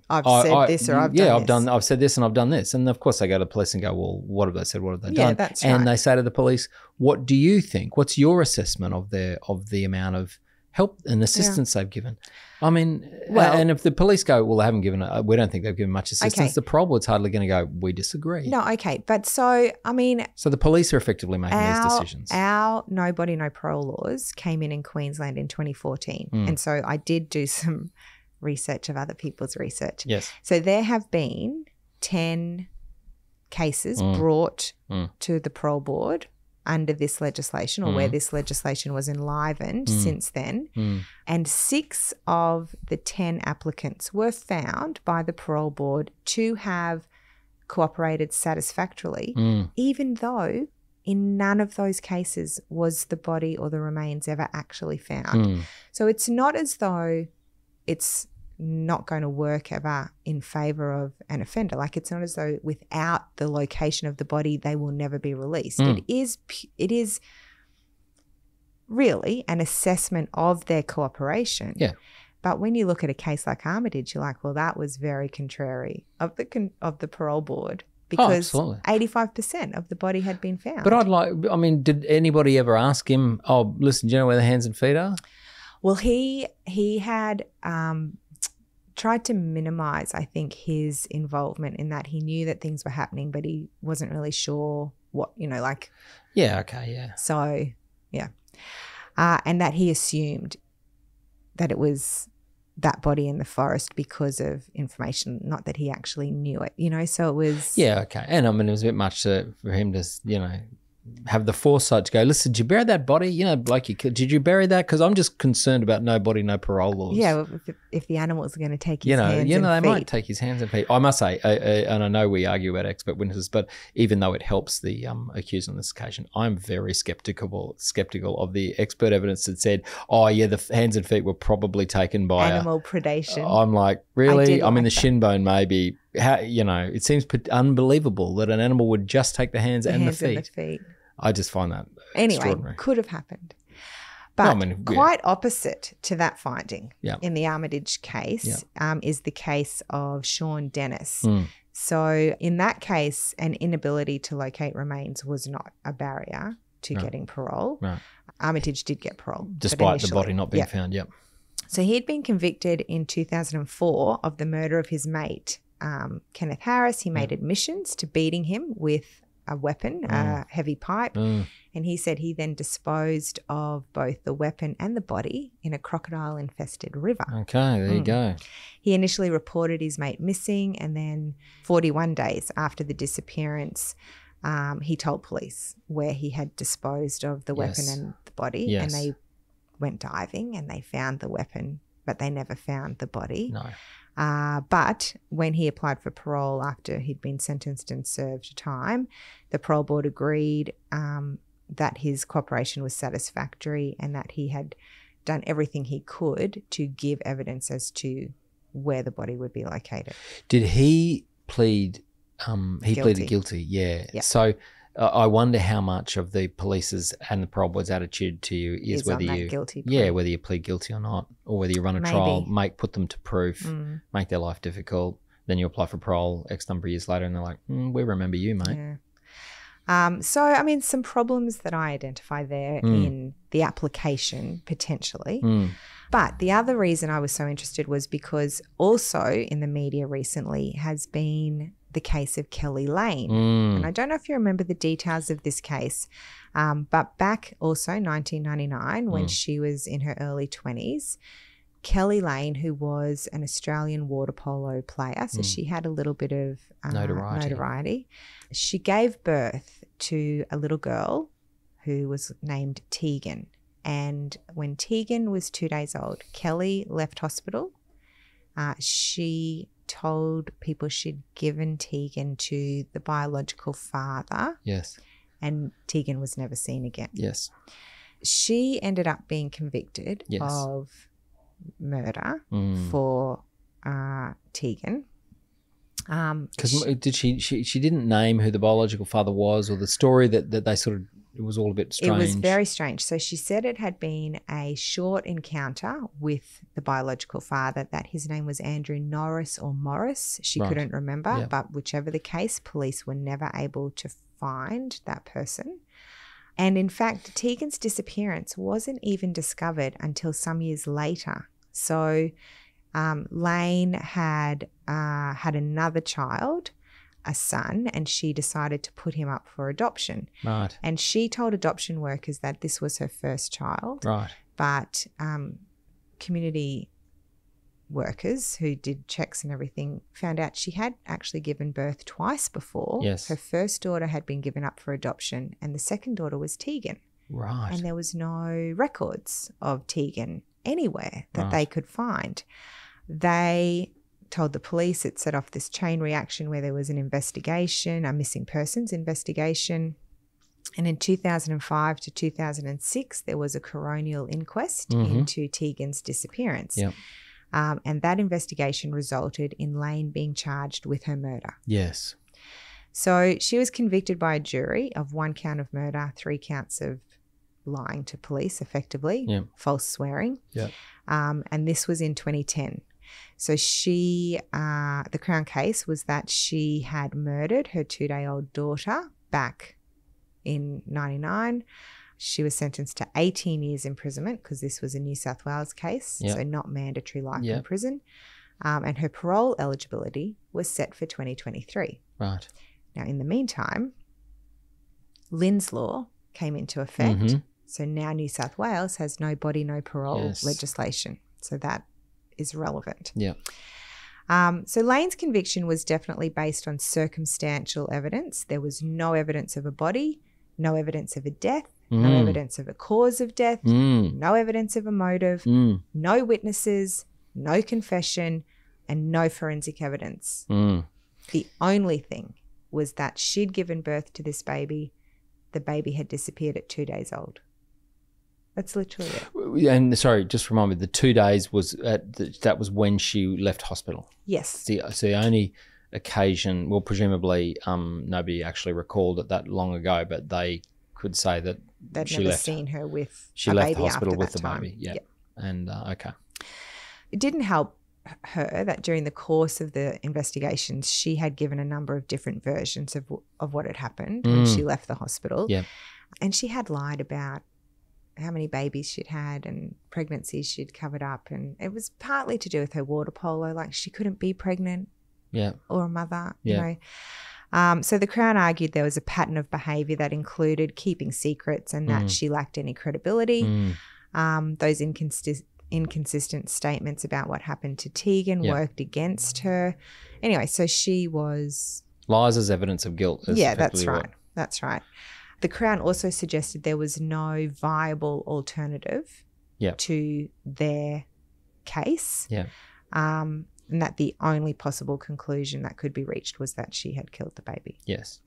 Speaker 1: I've said this or I've done this.
Speaker 2: I've said this and I've done this. And of course they go to the police and go, well, what have they said? What have they done?
Speaker 1: Yeah, that's right.
Speaker 2: And they say to the police, what do you think? What's your assessment of the amount of help and assistance they've given? I mean, and if the police go, well, they haven't given, we don't think they've given much assistance, the parole board's hardly going to go, we disagree.
Speaker 1: No, okay. But so, I mean.
Speaker 2: So the police are effectively making these decisions.
Speaker 1: Our No Body, No Parole laws came in Queensland in 2014. And so I did do some research of other people's research.
Speaker 2: Yes.
Speaker 1: So there have been 10 cases brought to the parole board under this legislation, or where this legislation was enlivened since then. And 6 of the 10 applicants were found by the parole board to have cooperated satisfactorily, even though in none of those cases was the body or the remains ever actually found. So it's not as though it's not going to work ever in favor of an offender. Like, it's not as though without the location of the body, they will never be released. It is really an assessment of their cooperation.
Speaker 2: Yeah.
Speaker 1: But when you look at a case like Armitage, you're like, well, that was very contrary of the parole board, because 85% of the body had been found.
Speaker 2: But did anybody ever ask him, oh, listen, do you know where the hands and feet are?
Speaker 1: Well, he had tried to minimize, I think, his involvement in that. He knew that things were happening, but he wasn't really sure what,
Speaker 2: Yeah, okay, yeah.
Speaker 1: So, yeah. And that he assumed that it was that body in the forest because of information, not that he actually knew it, so it was...
Speaker 2: Yeah, okay. And it was a bit much for him to, have the foresight to go, listen, did you bury that body? Like you could, did you bury that? Because I'm just concerned about no body, no parole laws.
Speaker 1: Yeah, well, if the animals are going to take his hands and feet.
Speaker 2: They might take his hands and feet. I must say, and I know we argue about expert witnesses, but even though it helps the accused on this occasion, I'm very skeptical of the expert evidence that said, oh yeah, the hands and feet were probably taken by
Speaker 1: animal predation.
Speaker 2: I'm like, really? The shin bone maybe. How, it seems unbelievable that an animal would just take the hands and the feet. I just find that extraordinary.
Speaker 1: Could have happened. But quite opposite to that finding in the Armitage case is the case of Sean Dennis. So in that case, an inability to locate remains was not a barrier to getting parole. Right. Armitage did get parole.
Speaker 2: Despite the body not being found,
Speaker 1: So he had been convicted in 2004 of the murder of his mate, Kenneth Harris. He made admissions to beating him with a weapon, a heavy pipe, and he said he then disposed of both the weapon and the body in a crocodile-infested river.
Speaker 2: Okay, there you go.
Speaker 1: He initially reported his mate missing, and then 41 days after the disappearance, he told police where he had disposed of the weapon and the body, and they went diving and they found the weapon, but they never found the body.
Speaker 2: No.
Speaker 1: But when he applied for parole after he'd been sentenced and served time, the parole board agreed that his cooperation was satisfactory and that he had done everything he could to give evidence as to where the body would be located.
Speaker 2: Did he plead? He pleaded guilty. Yeah. So I wonder how much of the police's and the parole board's attitude to you is whether you whether you plead guilty or not, or whether you run a trial, put them to proof, make their life difficult, then you apply for parole X number of years later, and they're like, we remember you, mate.
Speaker 1: Yeah. Some problems that I identify there in the application potentially. But the other reason I was so interested was because also in the media recently has been the case of Kelly Lane. And I don't know if you remember the details of this case, but back also 1999 when she was in her early 20s, Kelly Lane, who was an Australian water polo player, so she had a little bit of notoriety. She gave birth to a little girl who was named Tegan. And when Tegan was 2 days old, Kelly left hospital. She told people she'd given Tegan to the biological father.
Speaker 2: Yes.
Speaker 1: And Tegan was never seen again.
Speaker 2: Yes.
Speaker 1: She ended up being convicted of murder for Tegan.
Speaker 2: Because did she didn't name who the biological father was, or the story that they sort of, it was all a bit strange.
Speaker 1: It was very strange. So she said it had been a short encounter with the biological father, that his name was Andrew Norris or Morris. She couldn't remember, but whichever the case, police were never able to find that person. And in fact, Tegan's disappearance wasn't even discovered until some years later. So Lane had another child, a son, and she decided to put him up for adoption.
Speaker 2: Right.
Speaker 1: And she told adoption workers that this was her first child.
Speaker 2: Right.
Speaker 1: But community workers who did checks and everything found out she had actually given birth twice before.
Speaker 2: Yes.
Speaker 1: Her first daughter had been given up for adoption, and the second daughter was Tegan.
Speaker 2: Right.
Speaker 1: And there was no records of Tegan anywhere that they could find. They told the police. It set off this chain reaction where there was an investigation, a missing persons investigation. And in 2005 to 2006, there was a coronial inquest into Tegan's disappearance.
Speaker 2: Yep.
Speaker 1: And that investigation resulted in Lane being charged with her murder.
Speaker 2: Yes.
Speaker 1: So she was convicted by a jury of 1 count of murder, 3 counts of lying to police, effectively, false swearing.
Speaker 2: Yeah.
Speaker 1: And this was in 2010. So the Crown case was that she had murdered her 2-day-old daughter back in 1999. She was sentenced to 18 years imprisonment because this was a New South Wales case, so not mandatory life in prison. And her parole eligibility was set for 2023.
Speaker 2: Right.
Speaker 1: Now, in the meantime, Lynn's Law came into effect. So now New South Wales has no body, no parole legislation. So that is relevant.
Speaker 2: Yeah.
Speaker 1: So Lane's conviction was definitely based on circumstantial evidence. There was no evidence of a body, no evidence of a death, no evidence of a cause of death, no evidence of a motive, no witnesses, no confession, and no forensic evidence. The only thing was that she'd given birth to this baby. The baby had disappeared at 2 days old. That's literally it.
Speaker 2: And sorry, just remind me, the 2 days was that was when she left hospital.
Speaker 1: Yes.
Speaker 2: It's the only occasion. Well, presumably, nobody actually recalled it that long ago, but they could say that
Speaker 1: they'd
Speaker 2: she
Speaker 1: never
Speaker 2: left.
Speaker 1: seen her with
Speaker 2: She
Speaker 1: a
Speaker 2: left
Speaker 1: baby
Speaker 2: the hospital
Speaker 1: after
Speaker 2: with
Speaker 1: that
Speaker 2: the
Speaker 1: time.
Speaker 2: baby. Yeah. And okay.
Speaker 1: It didn't help her that during the course of the investigations, she had given a number of different versions of what had happened when she left the hospital.
Speaker 2: Yeah.
Speaker 1: And she had lied about how many babies she'd had and pregnancies she'd covered up. And it was partly to do with her water polo, like she couldn't be pregnant or a mother, you know. So the Crown argued there was a pattern of behaviour that included keeping secrets and that she lacked any credibility. Those inconsistent statements about what happened to Tegan worked against her. Anyway, so she was...
Speaker 2: Lies as evidence of guilt.
Speaker 1: That's right. That's right. The Crown also suggested there was no viable alternative to their case.
Speaker 2: Yeah.
Speaker 1: And that the only possible conclusion that could be reached was that she had killed the baby.
Speaker 2: Yes.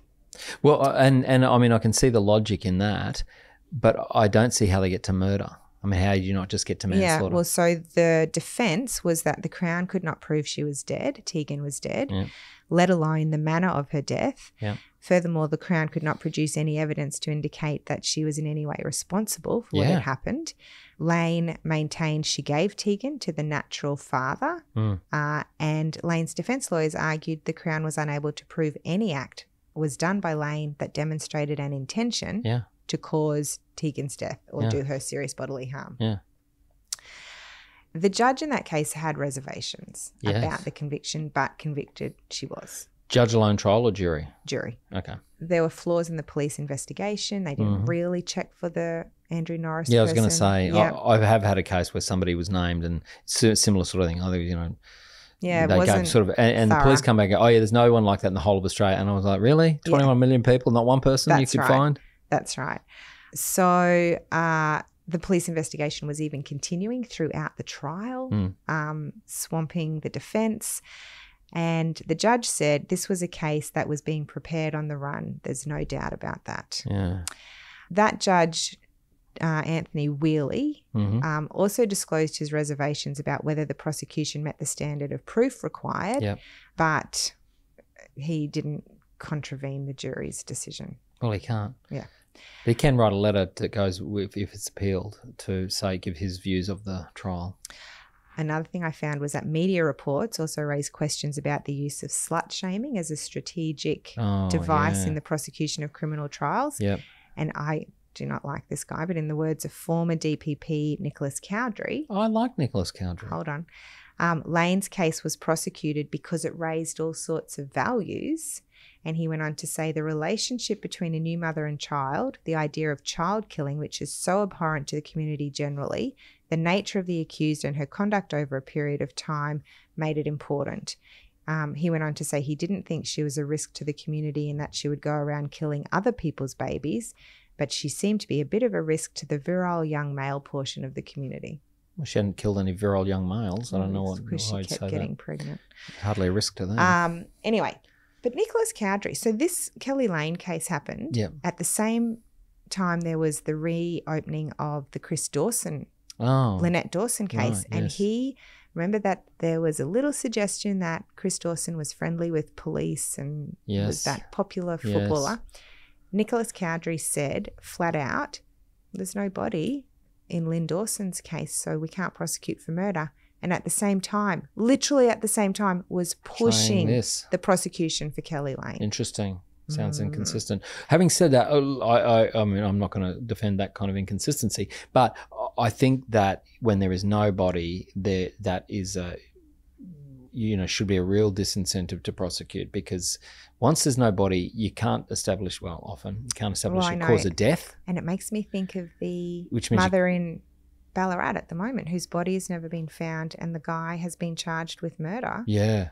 Speaker 2: Well, and I mean, I can see the logic in that, but I don't see how they get to murder. I mean, how do you not just get to manslaughter?
Speaker 1: Yeah, well, so the defence was that the Crown could not prove she was dead, Tegan was dead, let alone the manner of her death.
Speaker 2: Yeah.
Speaker 1: Furthermore, the Crown could not produce any evidence to indicate that she was in any way responsible for what had happened. Lane maintained she gave Tegan to the natural father, and Lane's defence lawyers argued the Crown was unable to prove any act was done by Lane that demonstrated an intention to cause Tegan's death or do her serious bodily harm.
Speaker 2: Yeah.
Speaker 1: The judge in that case had reservations about the conviction, but convicted she was.
Speaker 2: Judge alone trial or jury?
Speaker 1: Jury.
Speaker 2: Okay.
Speaker 1: There were flaws in the police investigation. They didn't really check for the Andrew Norris
Speaker 2: Yeah,
Speaker 1: person.
Speaker 2: I was going to say, I have had a case where somebody was named and similar sort of thing. I think, you know,
Speaker 1: yeah,
Speaker 2: they gave sort of, and the police come back and go, oh yeah, there's no one like that in the whole of Australia. And I was like, really? 21 million people, not one person you could find?
Speaker 1: That's right. So the police investigation was even continuing throughout the trial, swamping the defence. And the judge said this was a case that was being prepared on the run. There's no doubt about that.
Speaker 2: Yeah.
Speaker 1: That judge, Anthony Wheely, also disclosed his reservations about whether the prosecution met the standard of proof required, but he didn't contravene the jury's decision.
Speaker 2: Well, he can't.
Speaker 1: Yeah.
Speaker 2: But he can write a letter that goes with, if it's appealed, to say give his views of the trial.
Speaker 1: Another thing I found was that media reports also raised questions about the use of slut shaming as a strategic device in the prosecution of criminal trials.
Speaker 2: Yep.
Speaker 1: And I do not like this guy, but in the words of former DPP Nicholas Cowdery.
Speaker 2: I like Nicholas Cowdery.
Speaker 1: Hold on. Lane's case was prosecuted because it raised all sorts of values. And he went on to say the relationship between a new mother and child, the idea of child killing, which is so abhorrent to the community generally, the nature of the accused and her conduct over a period of time made it important. He went on to say he didn't think she was a risk to the community in that she would go around killing other people's babies, but she seemed to be a bit of a risk to the virile young male portion of the community.
Speaker 2: Well, she hadn't killed any virile young males. I don't know what
Speaker 1: because she kept getting pregnant.
Speaker 2: Hardly a risk to them.
Speaker 1: Anyway, but Nicholas Cowdery, so this Kelly Lane case happened at the same time there was the reopening of the Chris Dawson Lynette Dawson case.
Speaker 2: Right,
Speaker 1: And
Speaker 2: yes.
Speaker 1: he, remember that there was a little suggestion that Chris Dawson was friendly with police and was that popular footballer. Nicholas Cowdery said flat out, there's no body in Lynn Dawson's case, so we can't prosecute for murder. And at the same time, literally at the same time, was pushing the prosecution for Kelly Lane.
Speaker 2: Interesting. Sounds inconsistent. Having said that, I mean, I'm not going to defend that kind of inconsistency, but I think that when there is no body, that is should be a real disincentive to prosecute, because once there's no body, you can't establish, often you can't establish a cause of death.
Speaker 1: And it makes me think of the mother in Ballarat at the moment whose body has never been found, and the guy has been charged with murder.
Speaker 2: Yeah.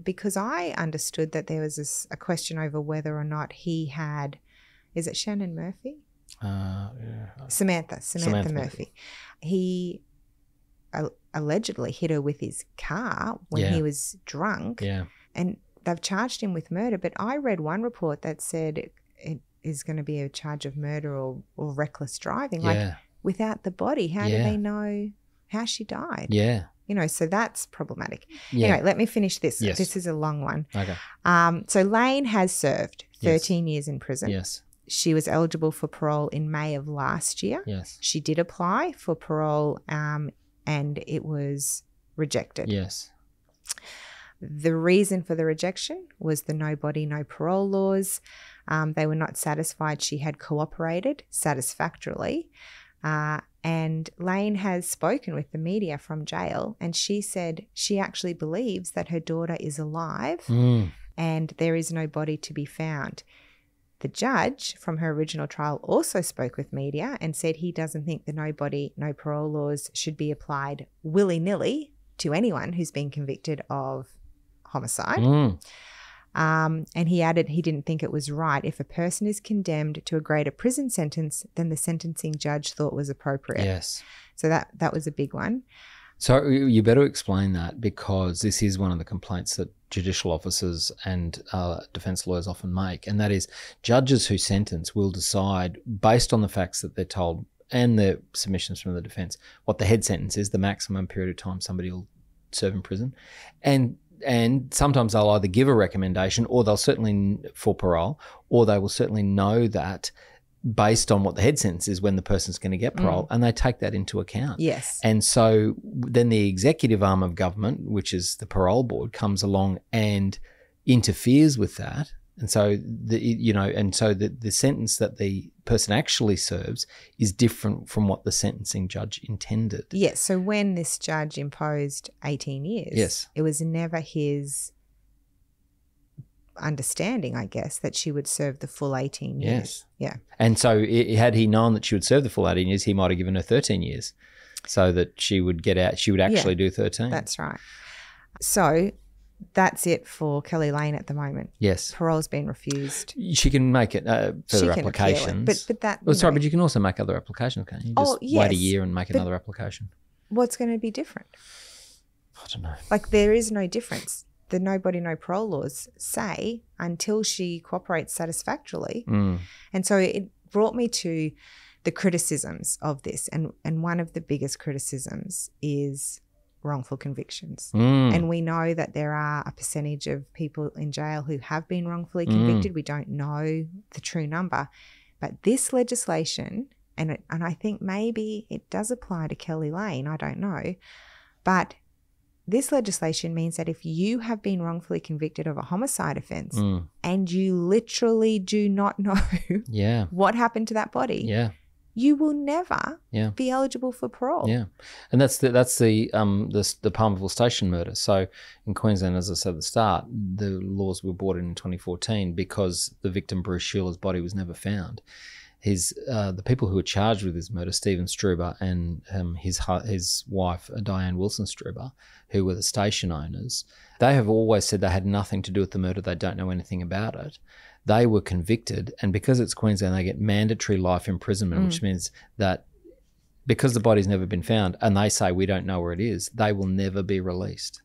Speaker 1: Because I understood that there was a question over whether or not he had, is it Shannon Murphy? Samantha Murphy. He allegedly hit her with his car when he was drunk. Yeah. And they've charged him with murder. But I read one report that said it is going to be a charge of murder or reckless driving. Like, without the body, how do they know how she died? Yeah. So that's problematic. Yeah. Anyway, let me finish this. Yes. This is a long one. Okay. So Lane has served 13 years in prison. Yes. She was eligible for parole in May of last year. Yes. She did apply for parole and it was rejected. Yes. The reason for the rejection was the no body, no parole laws. They were not satisfied she had cooperated satisfactorily. And Lane has spoken with the media from jail, and she said she actually believes that her daughter is alive and there is no body to be found. The judge from her original trial also spoke with media and said he doesn't think the no body, no parole laws should be applied willy-nilly to anyone who's been convicted of homicide. And he added he didn't think it was right if a person is condemned to a greater prison sentence than the sentencing judge thought was appropriate. Yes. So that was a big one.
Speaker 2: So you better explain that, because this is one of the complaints that judicial officers and defence lawyers often make, and that is judges who sentence will decide based on the facts that they're told and the submissions from the defence what the head sentence is, the maximum period of time somebody will serve in prison. And sometimes they'll either give a recommendation, or they'll certainly, for parole, or they will certainly know that based on what the head sentence is when the person's going to get parole, and they take that into account. Yes. And so then the executive arm of government, which is the parole board, comes along and interferes with that. And so the sentence that the person actually serves is different from what the sentencing judge intended.
Speaker 1: Yes. So when this judge imposed 18 years, it was never his understanding, I guess, that she would serve the full 18 years. Yes. Yeah.
Speaker 2: And so had he known that she would serve the full 18 years, he might have given her 13 years so that she would get out. She would actually do 13.
Speaker 1: That's right. So that's it for Kelly Lane at the moment. Yes. Parole's been refused.
Speaker 2: She can make it further applications.
Speaker 1: But that...
Speaker 2: but you can also make other applications, can't you? Just wait a year and make another application.
Speaker 1: What's going to be different?
Speaker 2: I don't know.
Speaker 1: Like, there is no difference. The no body, no parole laws say until she cooperates satisfactorily. And so it brought me to the criticisms of this. And one of the biggest criticisms is wrongful convictions. And we know that there are a percentage of people in jail who have been wrongfully convicted. We don't know the true number. But this legislation, and I think maybe it does apply to Kelly Lane, I don't know, but this legislation means that if you have been wrongfully convicted of a homicide offence and you literally do not know what happened to that body, you will never be eligible for parole.
Speaker 2: Yeah, and that's the Palmerville Station murder. So in Queensland, as I said at the start, the laws were brought in 2014 because the victim Bruce Schuler's body was never found. The people who were charged with his murder, Stephen Struber and his wife Diane Wilson Struber, who were the station owners, they have always said they had nothing to do with the murder. They don't know anything about it. They were convicted, and because it's Queensland, they get mandatory life imprisonment, which means that because the body's never been found and they say we don't know where it is, they will never be released.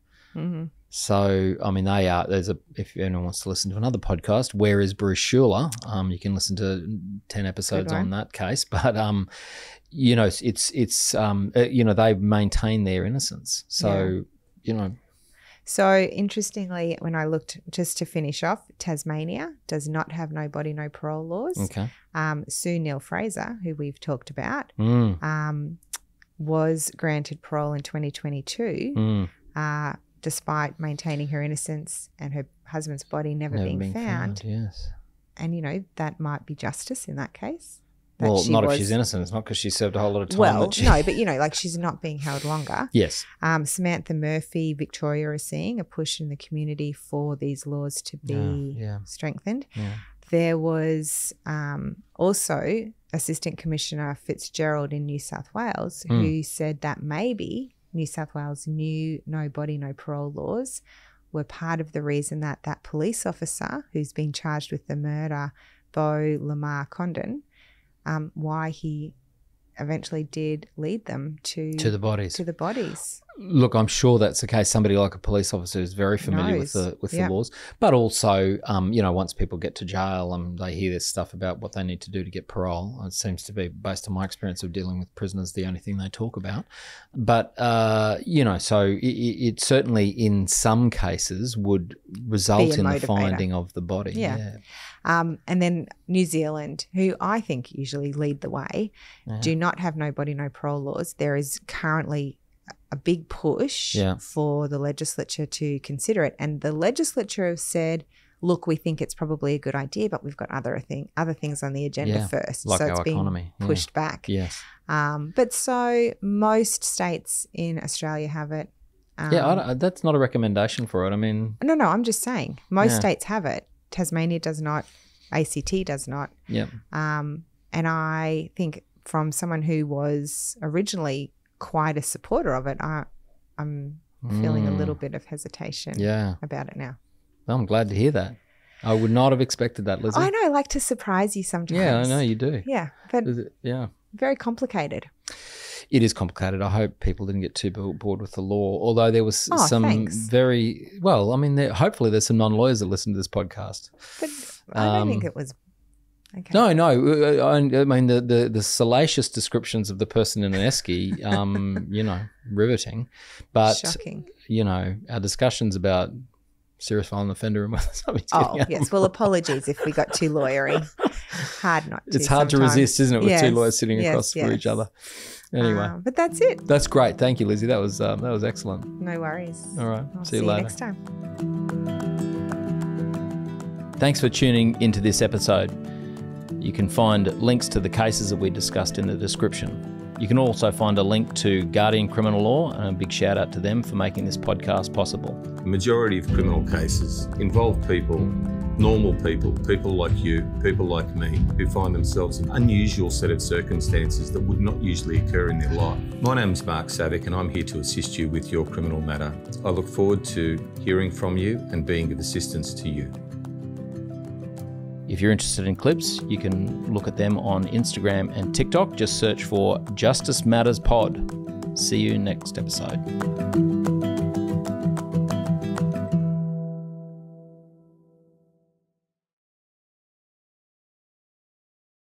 Speaker 2: So, I mean, if anyone wants to listen to another podcast, Where is Bruce Schuler? You can listen to 10 episodes on that case. But, you know, they maintain their innocence. So, you know.
Speaker 1: So interestingly, when I looked, just to finish off, Tasmania does not have no body, no parole laws.
Speaker 2: Okay.
Speaker 1: Sue Neal-Fraser, who we've talked about, was granted parole in 2022, despite maintaining her innocence and her husband's body never being found.
Speaker 2: Yes.
Speaker 1: And, you know, that might be justice in that case.
Speaker 2: Well, not if she's innocent. It's not because she served a whole lot of time.
Speaker 1: Well, no, but, you know, like she's not being held longer.
Speaker 2: Yes.
Speaker 1: Samantha Murphy, Victoria, is seeing a push in the community for these laws to be strengthened. Yeah. There was also Assistant Commissioner Fitzgerald in New South Wales who said that maybe New South Wales' new no body, no parole laws were part of the reason that that police officer who's been charged with the murder, Beau Lamar Condon, why he eventually did lead them to the bodies.
Speaker 2: Look, I'm sure that's the case. Somebody like a police officer is very familiar with the laws, but also, you know, once people get to jail, they hear this stuff about what they need to do to get parole. It seems to be, based on my experience of dealing with prisoners, the only thing they talk about. But you know, so it certainly in some cases would result in the finding of the body. Yeah.
Speaker 1: And then New Zealand, who I think usually lead the way, do not have no body, no parole laws. There is currently a big push for the legislature to consider it. And the legislature have said, look, we think it's probably a good idea, but we've got other things on the agenda first.
Speaker 2: Like
Speaker 1: so
Speaker 2: our
Speaker 1: it's
Speaker 2: economy.
Speaker 1: Being pushed back.
Speaker 2: Yes.
Speaker 1: But so most states in Australia have it.
Speaker 2: That's not a recommendation for it. I mean.
Speaker 1: No, I'm just saying. Most states have it. Tasmania does not. ACT does not.
Speaker 2: Yeah.
Speaker 1: And I think from someone who was originally quite a supporter of it, I'm feeling a little bit of hesitation about it now.
Speaker 2: Well, I'm glad to hear that. I would not have expected that, Lizzie.
Speaker 1: I know, I like to surprise you sometimes.
Speaker 2: Yeah, I know you do.
Speaker 1: Yeah, but very complicated.
Speaker 2: It is complicated. I hope people didn't get too bored with the law, although there was some hopefully there's some non-lawyers that listen to this podcast.
Speaker 1: But I don't think it was... Okay.
Speaker 2: No. I mean, the salacious descriptions of the person in an esky, you know, riveting. But,
Speaker 1: shocking.
Speaker 2: You know, our discussions about serious violent offender and whether somebody's
Speaker 1: yes. Well, apologies if we got too lawyery. Hard not to.
Speaker 2: It's hard to resist, isn't it, with two lawyers sitting across from each other. Anyway.
Speaker 1: But that's it.
Speaker 2: That's great. Thank you, Lizzie. That was excellent.
Speaker 1: No worries.
Speaker 2: All right.
Speaker 1: I'll
Speaker 2: see you later.
Speaker 1: Next time.
Speaker 2: Thanks for tuning into this episode. You can find links to the cases that we discussed in the description. You can also find a link to Guardian Criminal Law, and a big shout out to them for making this podcast possible.
Speaker 3: The majority of criminal cases involve people, normal people, people like you, people like me, who find themselves in an unusual set of circumstances that would not usually occur in their life. My name is Mark Savick and I'm here to assist you with your criminal matter. I look forward to hearing from you and being of assistance to you.
Speaker 2: If you're interested in clips, you can look at them on Instagram and TikTok. Just search for Justice Matters Pod. See you next episode.